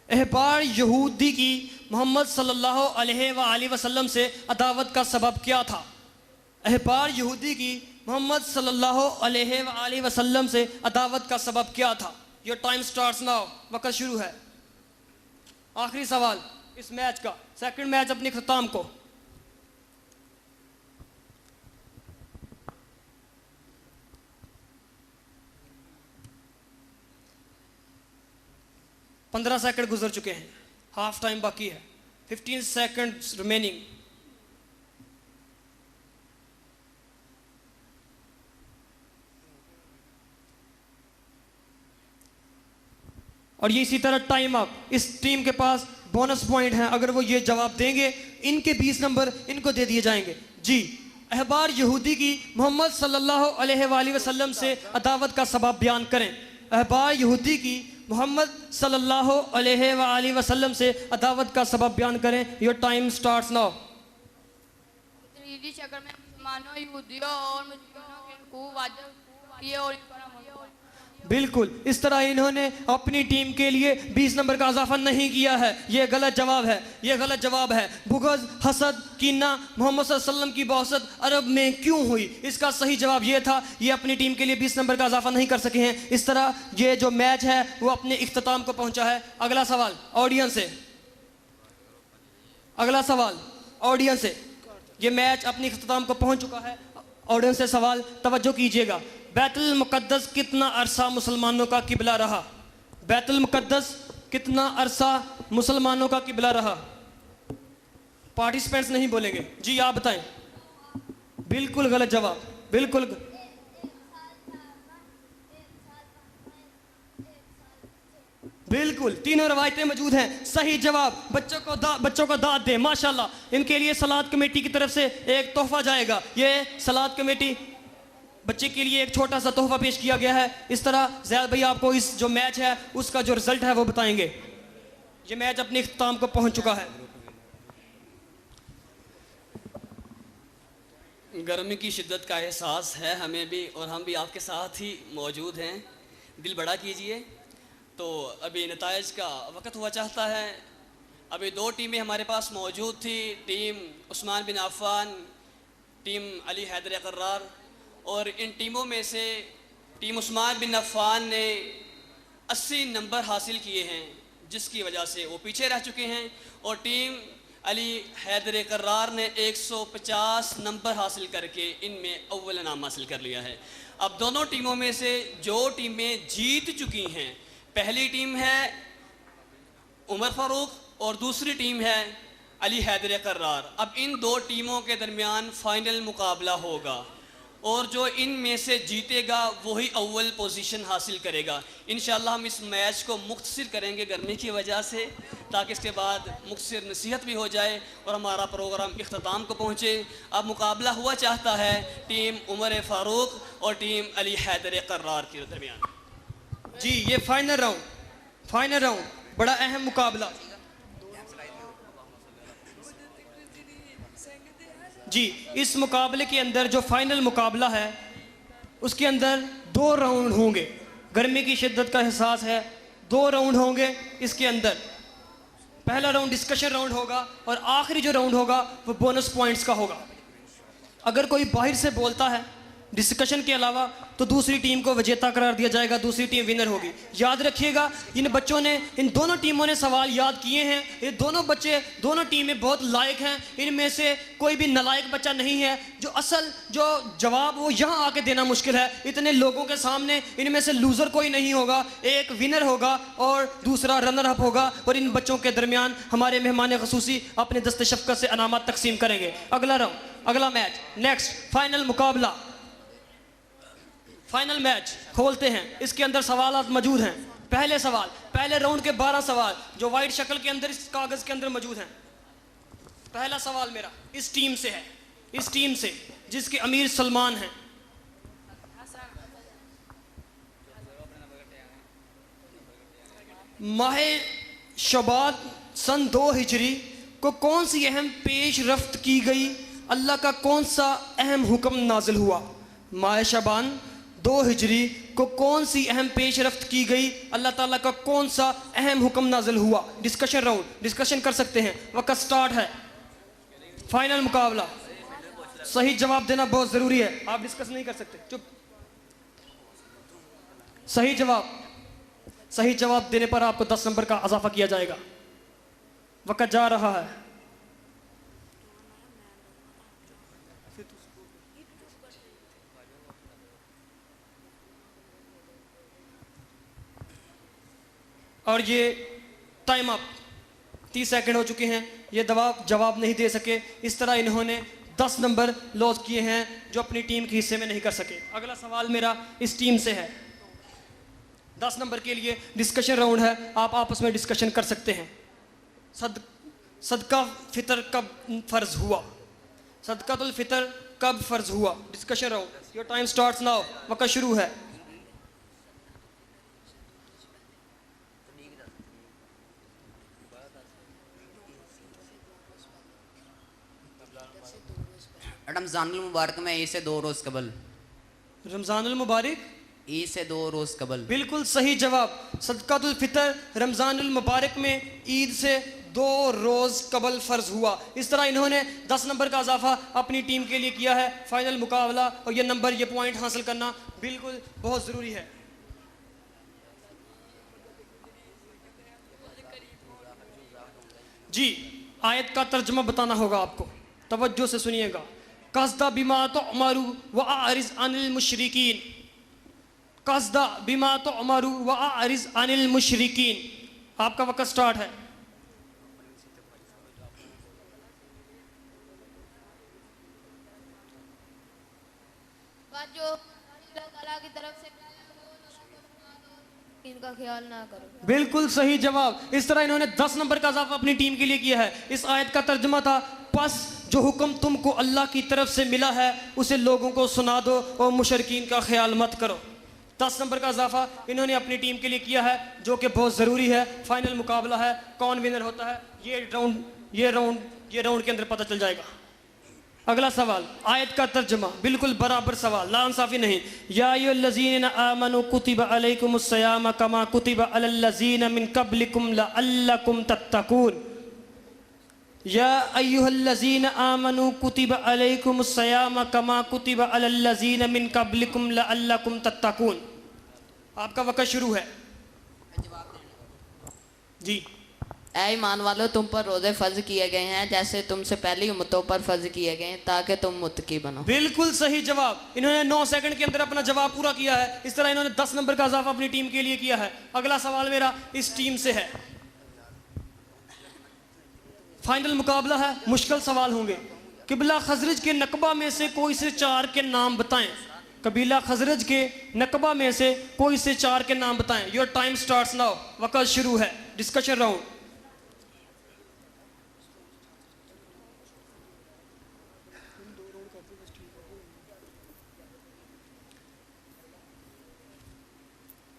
अहबार यहूदी की मोहम्मद सल्लल्लाहु अलैहि वसल्लम से अदावत का सबब क्या था? अहबार यहूदी की मोहम्मद सल्लल्लाहु अलैहि वसल्लम से अदावत का सबब क्या था? Your time starts now. वक़्त शुरू है। आखिरी सवाल इस मैच का, सेकंड मैच अपने ख़त्म को। 15 सेकंड गुजर चुके हैं, हाफ टाइम बाकी है, 15 सेकंड्स रिमेनिंग। और ये इसी तरह टाइम अप। इस टीम के पास बोनस पॉइंट हैं, अगर वो ये जवाब देंगे इनके 20 नंबर इनको दे दिए जाएंगे। जी, अहबार यहूदी की मोहम्मद सल्लल्लाहु अलैहि वसल्लम से अदावत का सबब बयान करें। अहबार यहूदी की मोहम्मद सल्लल्लाहु अलैहि वसल्लम से अदावत का सबब बयान करें। Your time starts now. तदरीजी शक्ल में मुसलमानों, यहूदियों और मुस्लिमों के हुकूक वाजिब किए और इन पर अमल किया। बिल्कुल, इस तरह इन्होंने अपनी टीम के लिए 20 नंबर का इजाफा नहीं किया है। ये गलत जवाब है, ये गलत जवाब है। बुग़्ज़, हसद, कीना मोहम्मद सल्लल्लाहु अलैहि वसल्लम की बौसत अरब में क्यों हुई? इसका सही जवाब ये था, ये अपनी टीम के लिए 20 नंबर का इजाफा नहीं कर सके हैं। इस तरह ये जो मैच है वो अपने इख्तिताम को पहुंचा है। अगला सवाल ऑडियंस से, अगला सवाल ऑडियंस से। ये मैच अपने इख्तिताम को पहुंच चुका है। ऑडियंस से सवाल, तवज्जो कीजिएगा। बैतुल मुक़द्दस कितना अरसा मुसलमानों का किबला रहा? बैतुल मुक़द्दस कितना अरसा मुसलमानों का किबला रहा? पार्टिसिपेंट्स नहीं बोलेंगे। जी आप बताएं। बिल्कुल गलत जवाब, बिल्कुल। बिल्कुल, तीनों रवायतें मौजूद हैं। सही जवाब। बच्चों को दाद दें, माशाल्लाह। इनके लिए सलाद कमेटी की तरफ से एक तोहफा जाएगा। ये सलाद कमेटी बच्चे के लिए एक छोटा सा तोहफा पेश किया गया है। इस तरह ज़ैद भाई आपको इस जो मैच है उसका जो रिजल्ट है वो बताएंगे। ये मैच अपने इख्तिताम को पहुंच चुका है। गर्मी की शिद्दत का एहसास है हमें भी, और हम भी आपके साथ ही मौजूद हैं। दिल बड़ा कीजिए। तो अभी नताइज का वक्त हुआ चाहता है। अभी 2 टीमें हमारे पास मौजूद थी, टीम उस्मान बिन अफ़्फ़ान, टीम अली हैदर कर्रार। और इन टीमों में से टीम उस्मान बिन अफ़्फ़ान ने 80 नंबर हासिल किए हैं, जिसकी वजह से वो पीछे रह चुके हैं। और टीम अली हैदर कर्रार ने 150 नंबर हासिल करके इनमें अव्वल इनाम हासिल कर लिया है। अब दोनों टीमों में से जो टीमें जीत चुकी हैं, पहली टीम है उमर फ़ारूक और दूसरी टीम है अली हैदर कर्रार। अब इन 2 टीमों के दरमियान फ़ाइनल मुकाबला होगा और जो इन में से जीतेगा वही अव्वल पोजीशन हासिल करेगा। इंशाअल्लाह हम इस मैच को मुख्तसर करेंगे गर्मी की वजह से, ताकि इसके बाद मुख्तसर नसीहत भी हो जाए और हमारा प्रोग्राम इख्तिताम को पहुँचे। अब मुकाबला हुआ चाहता है टीम उमर फ़ारूक और टीम अली हैदर कर्रार के दरमियान। जी, ये फाइनल राउंड बड़ा अहम मुकाबला। जी, इस मुकाबले के अंदर जो फाइनल मुकाबला है उसके अंदर 2 राउंड होंगे। गर्मी की शिद्दत का एहसास है, 2 राउंड होंगे इसके अंदर। पहला राउंड डिस्कशन राउंड होगा और आखिरी जो राउंड होगा वो बोनस पॉइंट्स का होगा। अगर कोई बाहर से बोलता है डिस्कशन के अलावा तो दूसरी टीम को विजेता करार दिया जाएगा, दूसरी टीम विनर होगी। याद रखिएगा, इन बच्चों ने, इन दोनों टीमों ने सवाल याद किए हैं। ये दोनों बच्चे, दोनों टीमें बहुत लायक हैं। इनमें से कोई भी नालायक बच्चा नहीं है। जो असल जो जवाब वो यहाँ आके देना मुश्किल है। इतने लोगों के सामने इनमें से लूज़र कोई नहीं होगा, एक विनर होगा और दूसरा रनर अप होगा। और इन बच्चों के दरमियान हमारे मेहमान ख़ुसूसी अपने दस्ते शफ़क़त से अनामत तकसीम करेंगे। अगला राउंड, अगला मैच, नेक्स्ट फाइनल मुकाबला, फाइनल मैच खोलते हैं। इसके अंदर सवाल मौजूद हैं। पहले सवाल, पहले राउंड के 12 सवाल जो वाइट शक्ल के अंदर इस कागज़ के अंदर मौजूद हैं। पहला सवाल मेरा इस टीम से है, इस टीम से जिसके अमीर सलमान हैं। माह शबात सन 2 हिजरी को कौन सी अहम पेश रफ्त की गई? अल्लाह का कौन सा अहम हुक्म नाजिल हुआ? माह शबान 2 हिजरी को कौन सी अहम पेश रफ्त की गई? अल्लाह ताला का कौन सा अहम हुक्म नाजिल हुआ? डिस्कशन राउंड, डिस्कशन कर सकते हैं। वक्त स्टार्ट है। फाइनल मुकाबला। सही जवाब देना बहुत ज़रूरी है, आप डिस्कस नहीं कर सकते। चुप। सही जवाब देने पर आपको 10 नंबर का इजाफा किया जाएगा। वक्त जा रहा है। और ये टाइम अप, 30 सेकंड हो चुके हैं, ये जवाब नहीं दे सके। इस तरह इन्होंने 10 नंबर लॉस किए हैं जो अपनी टीम के हिस्से में नहीं कर सके। अगला सवाल मेरा इस टीम से है। 10 नंबर के लिए डिस्कशन राउंड है, आप आपस में डिस्कशन कर सकते हैं। सदका फितर कब फ़र्ज हुआ? सदकातुल फितर कब फ़र्ज हुआ? Discussion round, your time starts now, वक्त शुरू है। रमज़ानुल मुबारक में ईद से 2 रोज़ कबल। रमज़ानुल मुबारक ईद से 2 रोज़ कबल। बिल्कुल सही जवाब। सदकातुल फितर रमज़ानुल मुबारक में ईद से 2 रोज़ कबल फ़र्ज हुआ। इस तरह इन्होंने 10 नंबर का इजाफा अपनी टीम के लिए किया है। फाइनल मुकाबला और ये नंबर, ये पॉइंट हासिल करना बिल्कुल बहुत ज़रूरी है। जी, आयत का तर्जमा बताना होगा आपको, तवज्जो से सुनिएगा। कसदा बिमा तुअमरु व आरिज अनिल मुशरिकीन। कसदा बिमा तुअमरु व आरिज अनिल मुशरिकीन। आपका वक्त स्टार्ट है। जो अल्लाह ताला की तरफ से इनका ख्याल ना करो। बिल्कुल सही जवाब। इस तरह इन्होंने 10 नंबर का इजाफा अपनी टीम के लिए किया है। इस आयत का तर्जुमा था, बस जो हुक्म तुमको अल्लाह की तरफ से मिला है उसे लोगों को सुना दो और मुशरिकीन का ख्याल मत करो। 10 नंबर का इजाफा इन्होंने अपनी टीम के लिए किया है, जो कि बहुत ज़रूरी है। फाइनल मुकाबला है, कौन विनर होता है ये राउंड के अंदर पता चल जाएगा। अगला सवाल, आयत का तर्जुमा बिल्कुल बराबर सवाल, नाइंसाफी नहीं। या अय्युहल्लज़ीना आमनू कुतिबा अलैकुमुस्सियाम कमा कुतिबा अलल्लज़ीना मिन क़ब्लिकुम लअल्लकुम तत्तकून। या अय्युहल्लज़ीना आमनू कुतिबा अलैकुमुस्सियाम कमा कुतिबा अलल्लज़ीना मिन क़ब्लिकुम लअल्लकुम तत्तकून। आपका वक्त शुरू है। जी। ऐ ईमान वालों, तुम पर रोज़े फ़र्ज किए गए हैं जैसे तुमसे पहली उम्मतों पर फ़र्ज किए गए हैं, ताकि तुम मुत्तकी बनो। बिल्कुल सही जवाब। इन्होंने 9 सेकंड के अंदर अपना जवाब पूरा किया है। इस तरह इन्होंने 10 नंबर का इजाफा अपनी टीम के लिए किया है। अगला सवाल मेरा इस टीम से है। फाइनल मुकाबला है, मुश्किल सवाल होंगे। किबला खजरज के नकबा में से कोई से 4 के नाम बताएं। कबीला खजरज के नकबा में से कोई से 4 के नाम बताएं। योर टाइम स्टार्ट्स नाउ, वक्त शुरू है। Discussion round.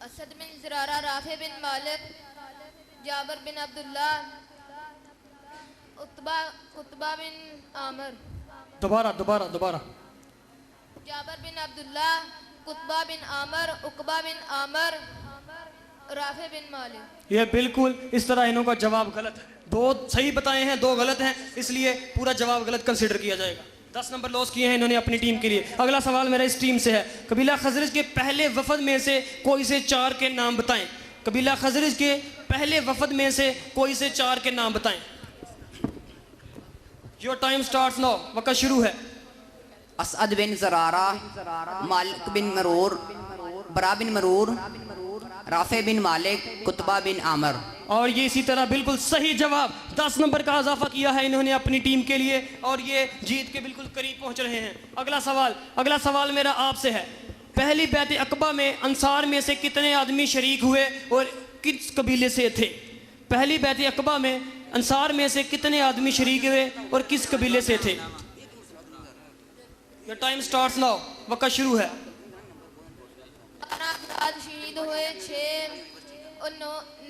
Asad bin Zurara, Rafe bin Malik, Jabir बिन अब्दुल्ला, उत्बा बिन आमर। दोबारा। जाबर बिन अब्दुल्ला, कुतबा बिन आमर, उकबा बिन आमर, राफे बिन मालिक। ये बिल्कुल इस तरह इन्हों का जवाब गलत है। 2 सही बताए हैं, 2 गलत हैं, इसलिए पूरा जवाब गलत कंसिडर किया जाएगा। 10 नंबर लॉस किए हैं इन्होंने अपनी टीम के लिए। अगला सवाल मेरा इस टीम से है। कबीला खजरज के पहले वफद में से कोई से 4 के नाम बताएं। कबीला खजरज के पहले वफद में से कोई से 4 के नाम बताएं। योर टाइम स्टार्ट्स नाउ, वक्त शुरू है। असद बिन ज़रारा, मालिक बिन मरूर, बरा बिन मरूर, राफे बिन मालिक, कुतबा बिन आमर। और ये इसी तरह बिल्कुल सही जवाब। 10 नंबर का इजाफा किया है इन्होंने अपनी टीम के लिए और ये जीत के बिल्कुल करीब पहुंच रहे हैं। अगला सवाल मेरा आपसे है। पहली बैत अकबा में अंसार में से कितने आदमी शरीक हुए और किस कबीले से थे? पहली बैत अकबा में अंसार में से कितने आदमी शरीक हुए और किस कबीले से थे? योर टाइम स्टार्ट्स नाउ, वक्त शुरू है। 12 अफराद शहीद हुए, 6 और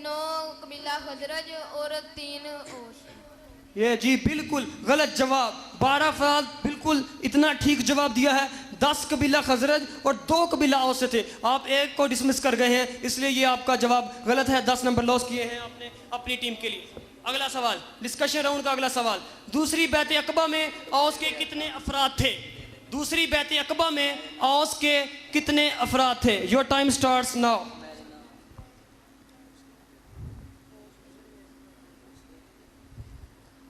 9 कबीला खजरज और 3 ओस। ये जी बिल्कुल गलत जवाब। 12 अफराद बिल्कुल इतना ठीक जवाब दिया है। 10 कबीला खजरज और 2 कबीला औस से थे। आप एक को डिसमिस कर गए हैं, इसलिए ये आपका जवाब गलत है। 10 नंबर लॉस किए हैं आपने अपनी टीम के लिए। अगला सवाल, डिस्कशन राउंड का अगला सवाल। दूसरी बैत अकबा में औस के कितने अफराद थे? दूसरी बैत अकबा में औस के कितने अफराद थे? Your time starts now.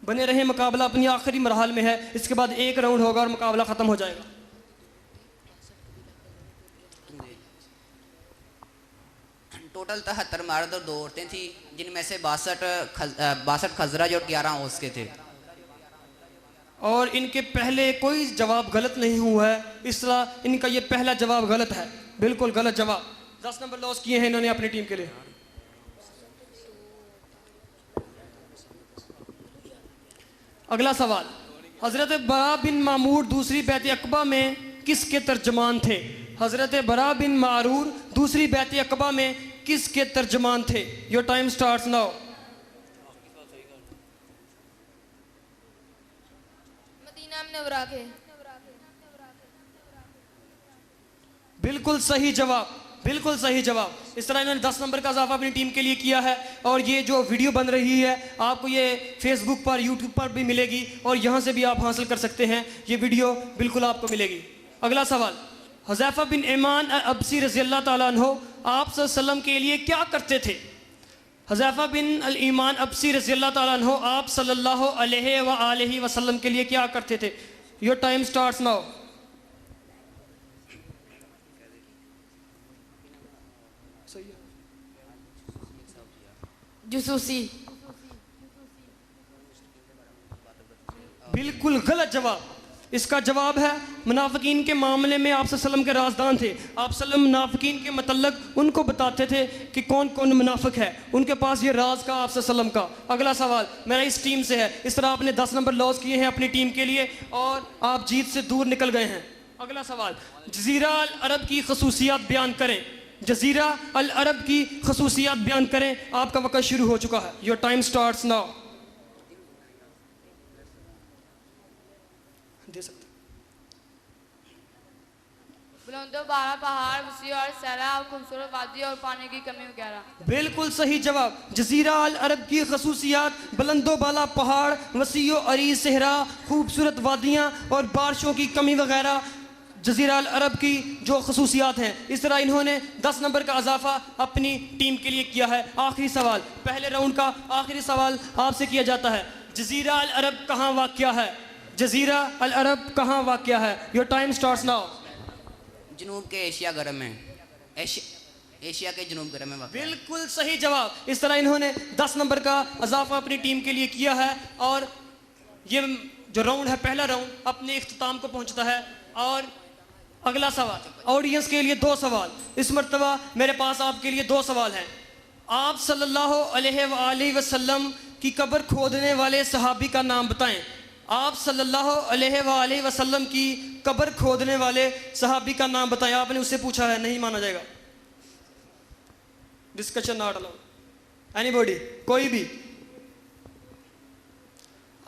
बने रहे, मुकाबला अपनी आखिरी मरहल में है। इसके बाद एक राउंड होगा और मुकाबला खत्म हो जाएगा। टोटल 73 मर्द और 2 औरतें थी, जिनमें से 62 खजरज और 11 औस के थे। और इनके पहले कोई जवाब गलत नहीं हुआ है, इस तरह इनका ये पहला जवाब गलत है, बिल्कुल गलत जवाब। 10 नंबर लॉस किए हैं इन्होंने अपनी टीम के लिए। अगला सवाल, हजरत बरा बिन मामूर दूसरी बैत अकबा में किसके तर्जमान थे? हजरत बरा बिन मारूर दूसरी बैत अकबा में किसके तर्जमान थे? Your time starts now. Medina Munawwara के। बिल्कुल सही जवाब, बिल्कुल सही जवाब। इस तरह इन्होंने 10 नंबर का इजाफा अपनी टीम के लिए किया है। और ये जो वीडियो बन रही है आपको ये फेसबुक पर, यूट्यूब पर भी मिलेगी और यहाँ से भी आप हासिल कर सकते हैं, ये वीडियो बिल्कुल आपको मिलेगी। अगला सवाल, हुज़ैफा बिन ईमान अब्सी रज़ी अल्लाह ताला अन्हु आप सल्लल्लाहु अलैहि वसल्लम के लिए क्या करते थे? हुज़ैफा बिन ईमान अब्सी रज़ी अल्लाह ताला अन्हु आप सल्लल्लाहु अलैहि वसल्लम के लिए क्या करते थे? Your time starts now. जसूसी। बिल्कुल गलत जवाब। इसका जवाब है मुनाफिकीन के मामले में आप सल्लम के राजदान थे। आप सल्लम मुनाफिकीन के मतलब उनको बताते थे कि कौन कौन मुनाफिक है, उनके पास ये राज का आप सल्लम का। अगला सवाल मेरा इस टीम से है। इस तरह आपने 10 नंबर लॉस किए हैं अपनी टीम के लिए और आप जीत से दूर निकल गए हैं। अगला सवाल, जजीरा अल अरब की खसूसियात बयान करें। जजीरा अल अरब की खसूसियात बयान करें। आपका वक्त शुरू हो चुका है। Your time starts now. दे सकते बुलंदो 12 पहाड़, वसी और सैलाब, खूबसूरत वादी और पानी की कमी वगैरह। बिल्कुल सही जवाब। जजीरा अल अरब की खसूसियात बुलंदो बाला पहाड़, वसीओ अरीज सहरा, खूबसूरत वादियाँ और बारिशों की कमी वगैरह जजीरा अल अरब की जो खसूसियात हैं। इस तरह इन्होंने 10 नंबर का इजाफा अपनी टीम के लिए किया है। आखिरी सवाल, पहले राउंड का आखिरी सवाल आपसे किया जाता है। जजीरा अल अरब कहाँ वाक़या है? जजीरा अल अरब कहाँ वाक़या है? Your time starts now. जनूब के एशिया गरम में, एशिया के जनूब गरम में वाक़ है। बिल्कुल सही जवाब। इस तरह इन्होंने 10 नंबर का इजाफा अपनी टीम के लिए किया है और ये जो राउंड है, पहला राउंड अपने इख्तिताम को पहुंचता है। और अगला सवाल, ऑडियंस के लिए 2 सवाल। इस मर्तबा मेरे पास आपके लिए 2 सवाल हैं। आप सल्लल्लाहु अलैहि वसल्लम की कब्र खोदने वाले सहाबी का नाम बताएं। आप सल्लल्लाहु अलैहि वसल्लम की कब्र खोदने वाले सहाबी का नाम बताएं। आपने उससे पूछा है, नहीं माना जाएगा। Discussion not allowed. एनीबॉडी, कोई भी।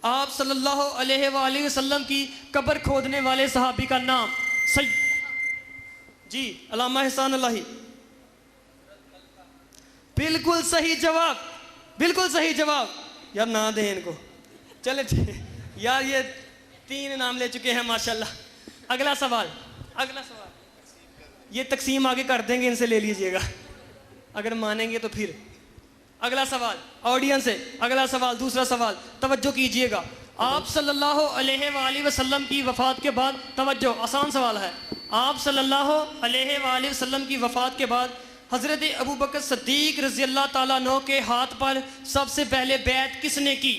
आप सल्लल्लाहु अलैहि वसल्लम की कब्र खोदने वाले सहाबी का नाम। सही जी, अल्लामा एहसान अल्लाही। बिल्कुल सही जवाब, बिल्कुल सही जवाब। यार ना दें इनको, चले यार ये 3 नाम ले चुके हैं माशाल्लाह। अगला सवाल, अगला सवाल ये तकसीम आगे कर देंगे, इनसे ले लीजिएगा अगर मानेंगे तो। फिर अगला सवाल ऑडियंस है। अगला सवाल, दूसरा सवाल, तवज्जो कीजिएगा। आप सल्लल्लाहु अलैहि वसल्लम की वफ़ात के बाद, तवज्जो, आसान सवाल है। आप सल्लल्लाहु अलैहि वसल्लम की वफ़ात के बाद हज़रत अबू बकर सिद्दीक़ रज़ी अल्लाह ताला अन्हु के हाथ पर सबसे पहले बैत किसने की?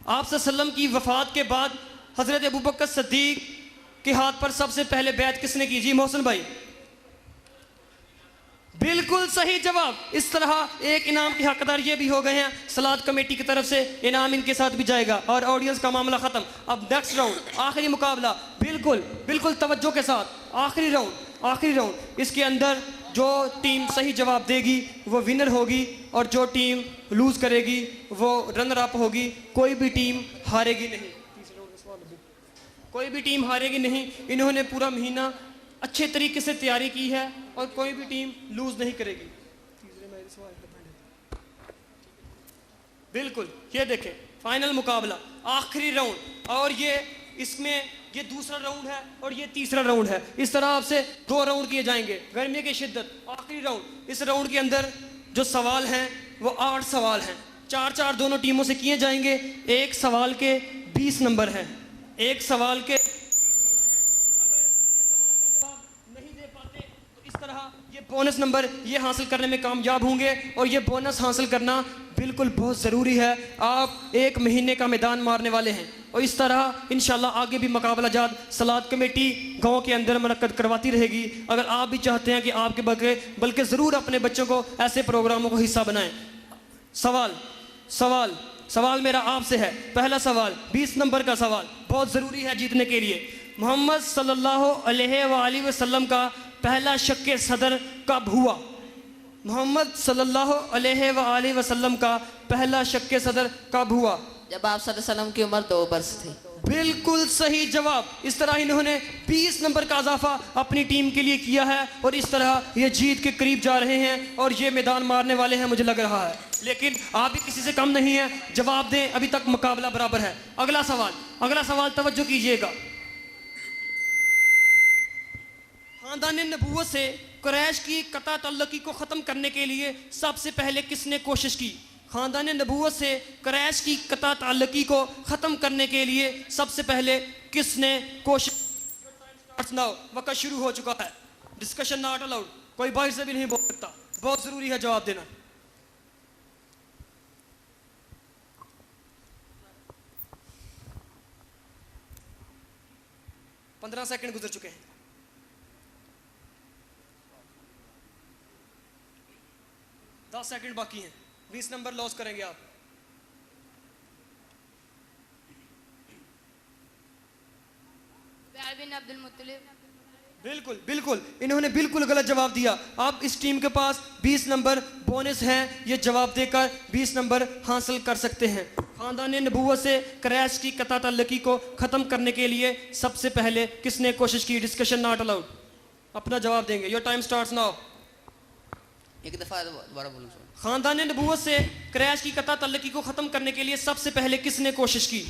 आप सल्लल्लाहु की वफ़ात के बाद हज़रत अबू बकर सिद्दीक़ के हाथ पर सबसे पहले बैत किसने की? जी मोहसिन भाई। बिल्कुल सही जवाब। इस तरह एक इनाम के हकदार ये भी हो गए हैं। सलाद कमेटी की तरफ से इनाम इनके साथ भी जाएगा और ऑडियंस का मामला ख़त्म। अब नेक्स्ट राउंड, आखिरी मुकाबला, बिल्कुल बिल्कुल तवज्जो के साथ। आखिरी राउंड, आखिरी राउंड। इसके अंदर जो टीम सही जवाब देगी वो विनर होगी और जो टीम लूज़ करेगी वो रनर अप होगी। कोई भी टीम हारेगी नहीं, कोई भी टीम हारेगी नहीं। इन्होंने पूरा महीना अच्छे तरीके से तैयारी की है और कोई भी टीम लूज नहीं करेगी। बिल्कुल, ये देखें फाइनल मुकाबला, आखिरी राउंड। और ये इसमें ये दूसरा राउंड है और ये तीसरा राउंड है। इस तरह आपसे 2 राउंड किए जाएंगे। गर्मी की शिद्दत, आखिरी राउंड। इस राउंड के अंदर जो सवाल हैं वो 8 सवाल हैं। 4-4 दोनों टीमों से किए जाएंगे। एक सवाल के 20 नंबर हैं। एक सवाल के ये बोनस नंबर ये हासिल करने में कामयाब होंगे और ये बोनस हासिल करना बिल्कुल बहुत ज़रूरी है। आप 1 महीने का मैदान मारने वाले हैं और इस तरह इंशाल्लाह आगे भी मुकाबला जात सलात कमेटी गांव के अंदर मुनक्कद करवाती रहेगी। अगर आप भी चाहते हैं कि आपके बल्कि ज़रूर अपने बच्चों को ऐसे प्रोग्रामों को हिस्सा बनाएं। सवाल मेरा आपसे है। पहला सवाल 20 नंबर का सवाल बहुत ज़रूरी है जीतने के लिए। मोहम्मद सल्लल्लाहु अलैहि वसल्लम का पहला शक्के सदर कब हुआ? मोहम्मद सल्लल्लाहु अलैहि वसल्लम का पहला शक्के सदर कब हुआ? जब आप सल्लल्लाहु अलैहि वसल्लम की उम्र 2 वर्ष थी। बिल्कुल सही जवाब। इस तरह इन्होंने 20 नंबर का इजाफा अपनी टीम के लिए किया है और इस तरह ये जीत के करीब जा रहे हैं और ये मैदान मारने वाले हैं मुझे लग रहा है। लेकिन आप भी किसी से कम नहीं है, जवाब दें, अभी तक मुकाबला बराबर है। अगला सवाल तवज्जो कीजिएगा। खानदान नबूवत से कुरैश की कता तल्लुकी को ख़त्म करने के लिए सबसे पहले किसने कोशिश की? खानदान नबूवत से कुरैश की कता ताल्लुकी को ख़त्म करने के लिए सबसे पहले किसने कोशिश? वक्त शुरू हो चुका है। डिस्कशन नॉट अलाउड, कोई बाहर से भी नहीं बोल सकता। बहुत ज़रूरी है जवाब देना। पंद्रह सेकंड गुजर चुके हैं। 10 सेकंड बाकी हैं। 20 नंबर लॉस करेंगे आप। बिन अब्दुल मुत्तलिब। बिल्कुल इन्होंने बिल्कुल गलत जवाब दिया। आप इस टीम के पास 20 नंबर बोनस हैं, ये जवाब देकर 20 नंबर हासिल कर सकते हैं। खानदान नबूवत से कुरैश की कता ताल्लुकी को ख़त्म करने के लिए सबसे पहले किसने कोशिश की? Discussion not allowed. अपना जवाब देंगे। Your time starts now. एक दफ़ा दोबारा बोलूँ सर। खानदान नबूवत से कुरैश की कता ताल्लुकी को ख़त्म करने के लिए सबसे पहले किसने कोशिश की?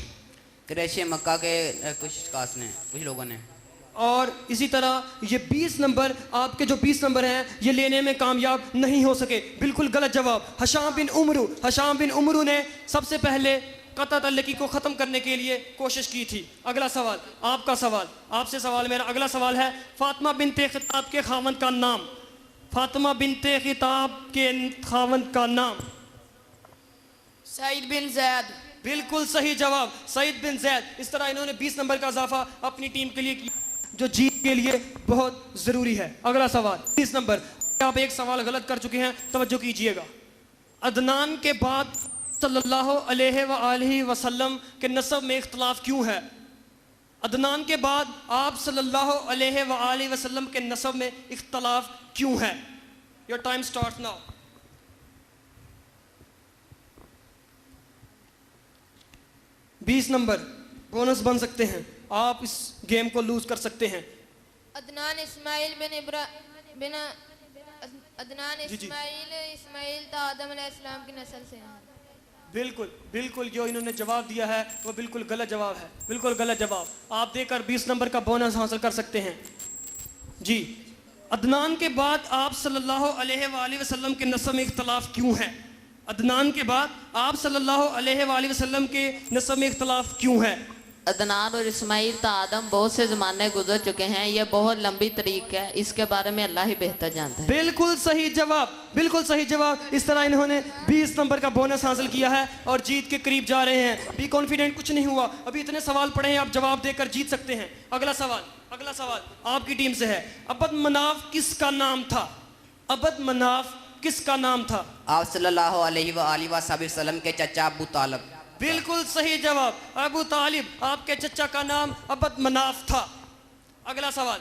कुरैश मक्का के कुछ लोगों ने। और इसी तरह ये 20 नंबर, आपके जो 20 नंबर हैं ये लेने में कामयाब नहीं हो सके। बिल्कुल गलत जवाब। हशाम बिन उमरू ने सबसे पहले कता ताल्लुकी को ख़त्म करने के लिए कोशिश की थी। अगला सवाल आपका सवाल, आपसे सवाल मेरा अगला सवाल है। फातिमा बिनते खिताब के खावंद का नाम? फातिमा बिनते खिताब के खावंद का नाम? सईद बिन जैद। बिल्कुल सही जवाब, सईद बिन जैद। इस तरह इन्होंने 20 नंबर का इजाफा अपनी टीम के लिए किया जो जीत के लिए बहुत ज़रूरी है। अगला सवाल 30 नंबर। आप एक सवाल गलत कर चुके हैं, तवज्जो कीजिएगा। अदनान के बाद सल्लल्लाहु अलैहि वसल्लम के नस्ब में इख्तलाफ क्यों है? अदनान के बाद आप सल्लल्लाहु अलैहि वसल्लम के नस्ब में इख्तलाफ क्यों है? Your time start now. बीस नंबर बोनस बन सकते हैं, आप इस गेम को लूज कर सकते हैं। अदनान इस्माइल इस्माइल तो आदम अलैहिस्सलाम की नस्ल से हैं। बिल्कुल जो इन्होंने जवाब दिया है वो बिल्कुल गलत जवाब है, बिल्कुल गलत जवाब। आप देकर 20 नंबर का बोनस हासिल कर सकते हैं। जी, अदनान के बाद आप सल्लल्लाहु अलैहि वसल्लम के नस्ब में इख्तलाफ क्यों है? अदनान के बाद आप सल्लल्लाहु अलैहि वसल्लम के नस्ब में इख्तलाफ क्यों है? अदनान और इस्माइल तो आदम बहुत से ज़माने गुजर चुके हैं, यह बहुत लंबी तरीक है, इसके बारे में अल्लाह ही बेहतर जानता है। बिल्कुल सही जवाब, बिल्कुल सही जवाब। इस तरह इन्होंने 20 नंबर का बोनस हासिल किया है और जीत के करीब जा रहे हैं। बी कॉन्फिडेंट, कुछ नहीं हुआ, अभी इतने सवाल पढ़े हैं, आप जवाब देकर जीत सकते हैं। अगला सवाल आपकी टीम से है। अबद मनाफ किसका नाम था? अबद मनाफ किसका नाम था? आप सल्लल्लाहु अलैहि वसल्लम के चचा अबू तालिब। बिल्कुल सही जवाब, अबू तालिब, आपके चचा का नाम अबद मनाफ था। अगला सवाल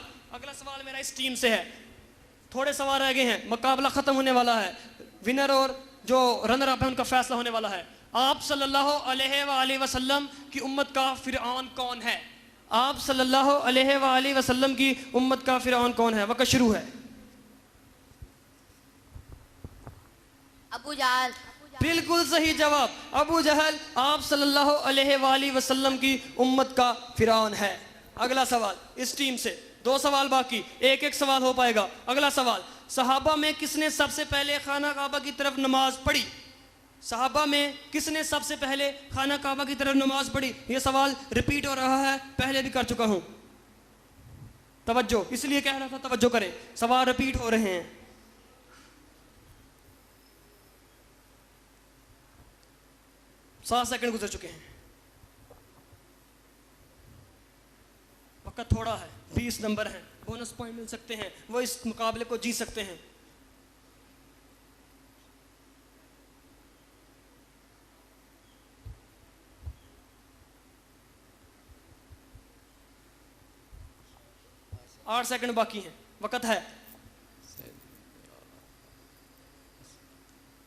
मेरा इस टीम से है। थोड़े सवाल रह गए हैं, मुकाबला खत्म होने वाला है। विनर और जो रनर अप है उनका फैसला होने वाला है। आप सल्लल्लाहु अलैहि वसल्लम की उम्मत का फिरऔन कौन है? आप सल्लल्लाहु अलैहि वसल्लम की उम्मत का फिरऔन कौन है? वक्त शुरू है। अबू जहल। बिल्कुल सही जवाब, अबू जहल आप सल्लल्लाहु अलैहि वसल्लम की उम्मत का फिरौन है। अगला सवाल इस टीम से, 2 सवाल बाकी, एक सवाल हो पाएगा। अगला सवाल, सहाबा में किसने सबसे पहले खाना काबा की तरफ नमाज पढ़ी? सहाबा में किसने सबसे पहले खाना काबा की तरफ नमाज पढ़ी? यह सवाल रिपीट हो रहा है, पहले भी कर चुका हूं। तवज्जो, इसलिए कह रहा था तवज्जो करें, सवाल रिपीट हो रहे हैं। 7 सेकंड गुजर चुके हैं, वक्त थोड़ा है, 20 नंबर हैं, बोनस पॉइंट मिल सकते हैं, वो इस मुकाबले को जीत सकते हैं। आठ सेकंड बाकी हैं, वक्त है,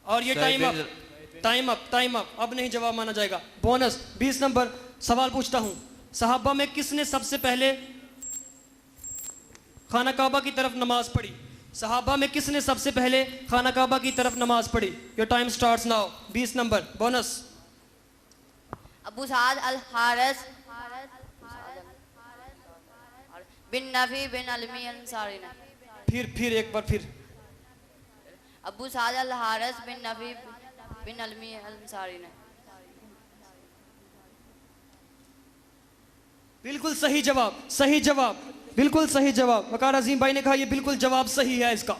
और ये time up, time up, time up, अब नहीं जवाब माना जाएगा। Bonus 20 number. सवाल पूछता हूं, सहाबा में किसने सबसे पहले खाना काबा की तरफ नमाज पढ़ी? सहाबा में किसने सबसे पहले खाना काबा की तरफ नमाज पढ़ी? Your time starts now. 20 number. Bonus. Abu Saad Al Haris bin Nafi bin Almi Ansari ने। फिर एक बार फिर। Abu Saad Al Haris bin Nafi bin Almi Ansari ने। बिल्कुल सही जवाब, सही जवाब, बिल्कुल सही जवाब। वकार अजीम भाई ने कहा ये बिल्कुल जवाब सही है इसका।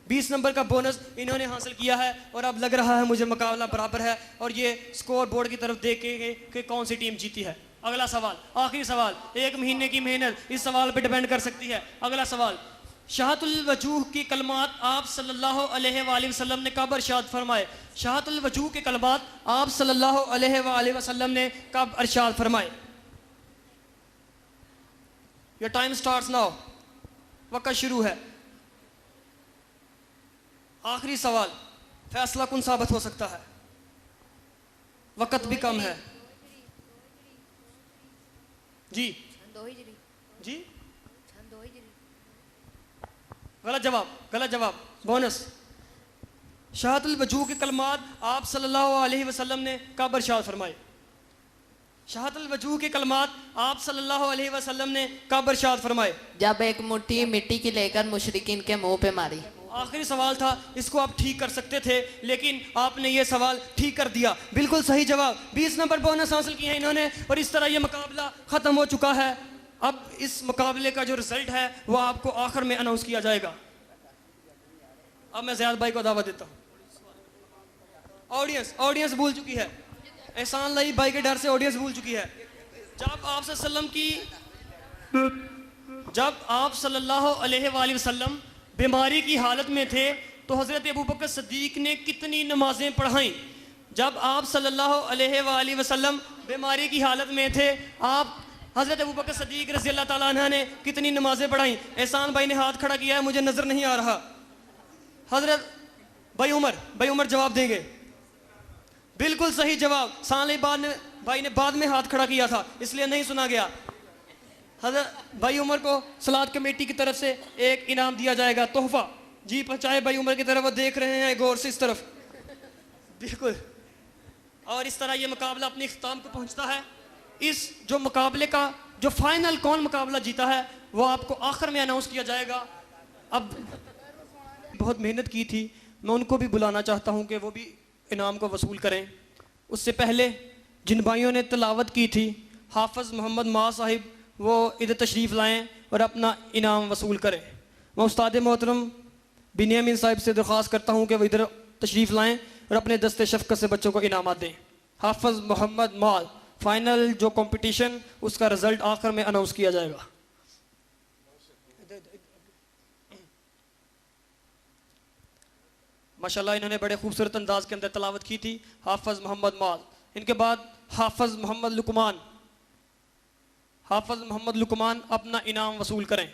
20 नंबर का बोनस इन्होंने हासिल किया है और अब लग रहा है मुझे मुकाबला बराबर है और ये स्कोर बोर्ड की तरफ देखेंगे कि कौन सी टीम जीती है। अगला सवाल, आखिरी सवाल, 1 महीने की मेहनत इस सवाल पे डिपेंड कर सकती है। अगला सवाल, शहातुल वजूह की कलमात आप सल्लल्लाहु अलैहि वसल्लम ने कब इरशाद फरमाए? शहातुल वजूह के कलमात आप सल्लल्लाहु अलैहि वसल्लम ने कब इरशाद फरमाए? Your time starts now. वक्त शुरू है। आखिरी सवाल फैसला कुन साबित हो सकता है, वक्त भी कम है। जी जी, गलत जवाब, गलत जवाब। बोनस। शहातुल वजूह के कलमात आप सल्लल्लाहु अलैहि वसल्लम ने कब इरशाद फरमाए? शहातुल वजूह के कलमात आप सल्लल्लाहु अलैहि वसल्लम ने कब इरशाद फरमाए? जब एक मुट्ठी मिट्टी की लेकर मुशरिकीन के मुंह पे मारी। आखिरी सवाल था, इसको आप ठीक कर सकते थे लेकिन आपने ये सवाल ठीक कर दिया। बिल्कुल सही जवाब। 20 नंबर बोनस हासिल किए हैं इन्होंने और इस तरह ये मुकाबला खत्म हो चुका है। अब इस मुकाबले का जो रिजल्ट है वो आपको आखिर में अनाउंस किया जाएगा। अब मैं ज़ियाद भाई को दावत देता हूँ। ऑडियंस भूल चुकी है, एहसान लाई भाई के डर से ऑडियंस भूल चुकी है। जब आप सल्लल्लाहु अलैहि वसल्लम बीमारी की हालत में थे तो हज़रत अबू बकर सिद्दीक ने कितनी नमाजें पढ़ाईं? जब आप सल्लल्लाहु अलैहि वसल्लम बीमारी की हालत में थे, आप हज़रत अबू बकर सिद्दीक रज़ी अल्लाह ताला अन्हु ने कितनी नमाजें पढ़ाईं? एहसान भाई ने हाथ खड़ा किया है, मुझे नज़र नहीं आ रहा। हज़रत भाई उमर जवाब देंगे। बिल्कुल सही जवाब। साले भाई ने बाद में हाथ खड़ा किया था इसलिए नहीं सुना गया। हज़रत भाई उमर को सलाद कमेटी की तरफ से एक इनाम दिया जाएगा, तोहफा। जी पहुँचाए भाई उमर की तरफ, वो देख रहे हैं गौर से इस तरफ। बिल्कुल। और इस तरह ये मुकाबला अपने इख्तिताम को पहुँचता है। इस जो मुकाबले का जो फाइनल कौन मुकाबला जीता है वो आपको आखिर में अनाउंस किया जाएगा। अब बहुत मेहनत की थी, मैं उनको भी बुलाना चाहता हूँ कि वो भी इनाम को वसूल करें। उससे पहले जिन भाइयों ने तिलावत की थी, हाफिज़ मोहम्मद मा साहिब, वो इधर तशरीफ़ लाएं और अपना इनाम वसूल करें। मैं उस्ताद मोहतरम बिनियामिन साहिब से दरख्वास्त करता हूँ कि वो इधर तशरीफ़ लाएं और अपने दस्ते शफ़क़त से बच्चों को इनामात दें। हाफिज़ मोहम्मद माल, फाइनल जो कंपटीशन उसका रिज़ल्ट आखिर में अनाउंस किया जाएगा। माशाल्लाह इन्होंने बड़े खूबसूरत अंदाज के अंदर तलावत की थी। हाफिज़ मोहम्मद माल, इनके बाद हाफिज़ मोहम्मद लुकमान अपना इनाम वसूल करें।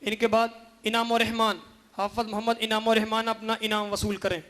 इनके बाद इनाम और रहमान, हाफिज़ मोहम्मद इनाम और रहमान अपना इनाम वसूल करें।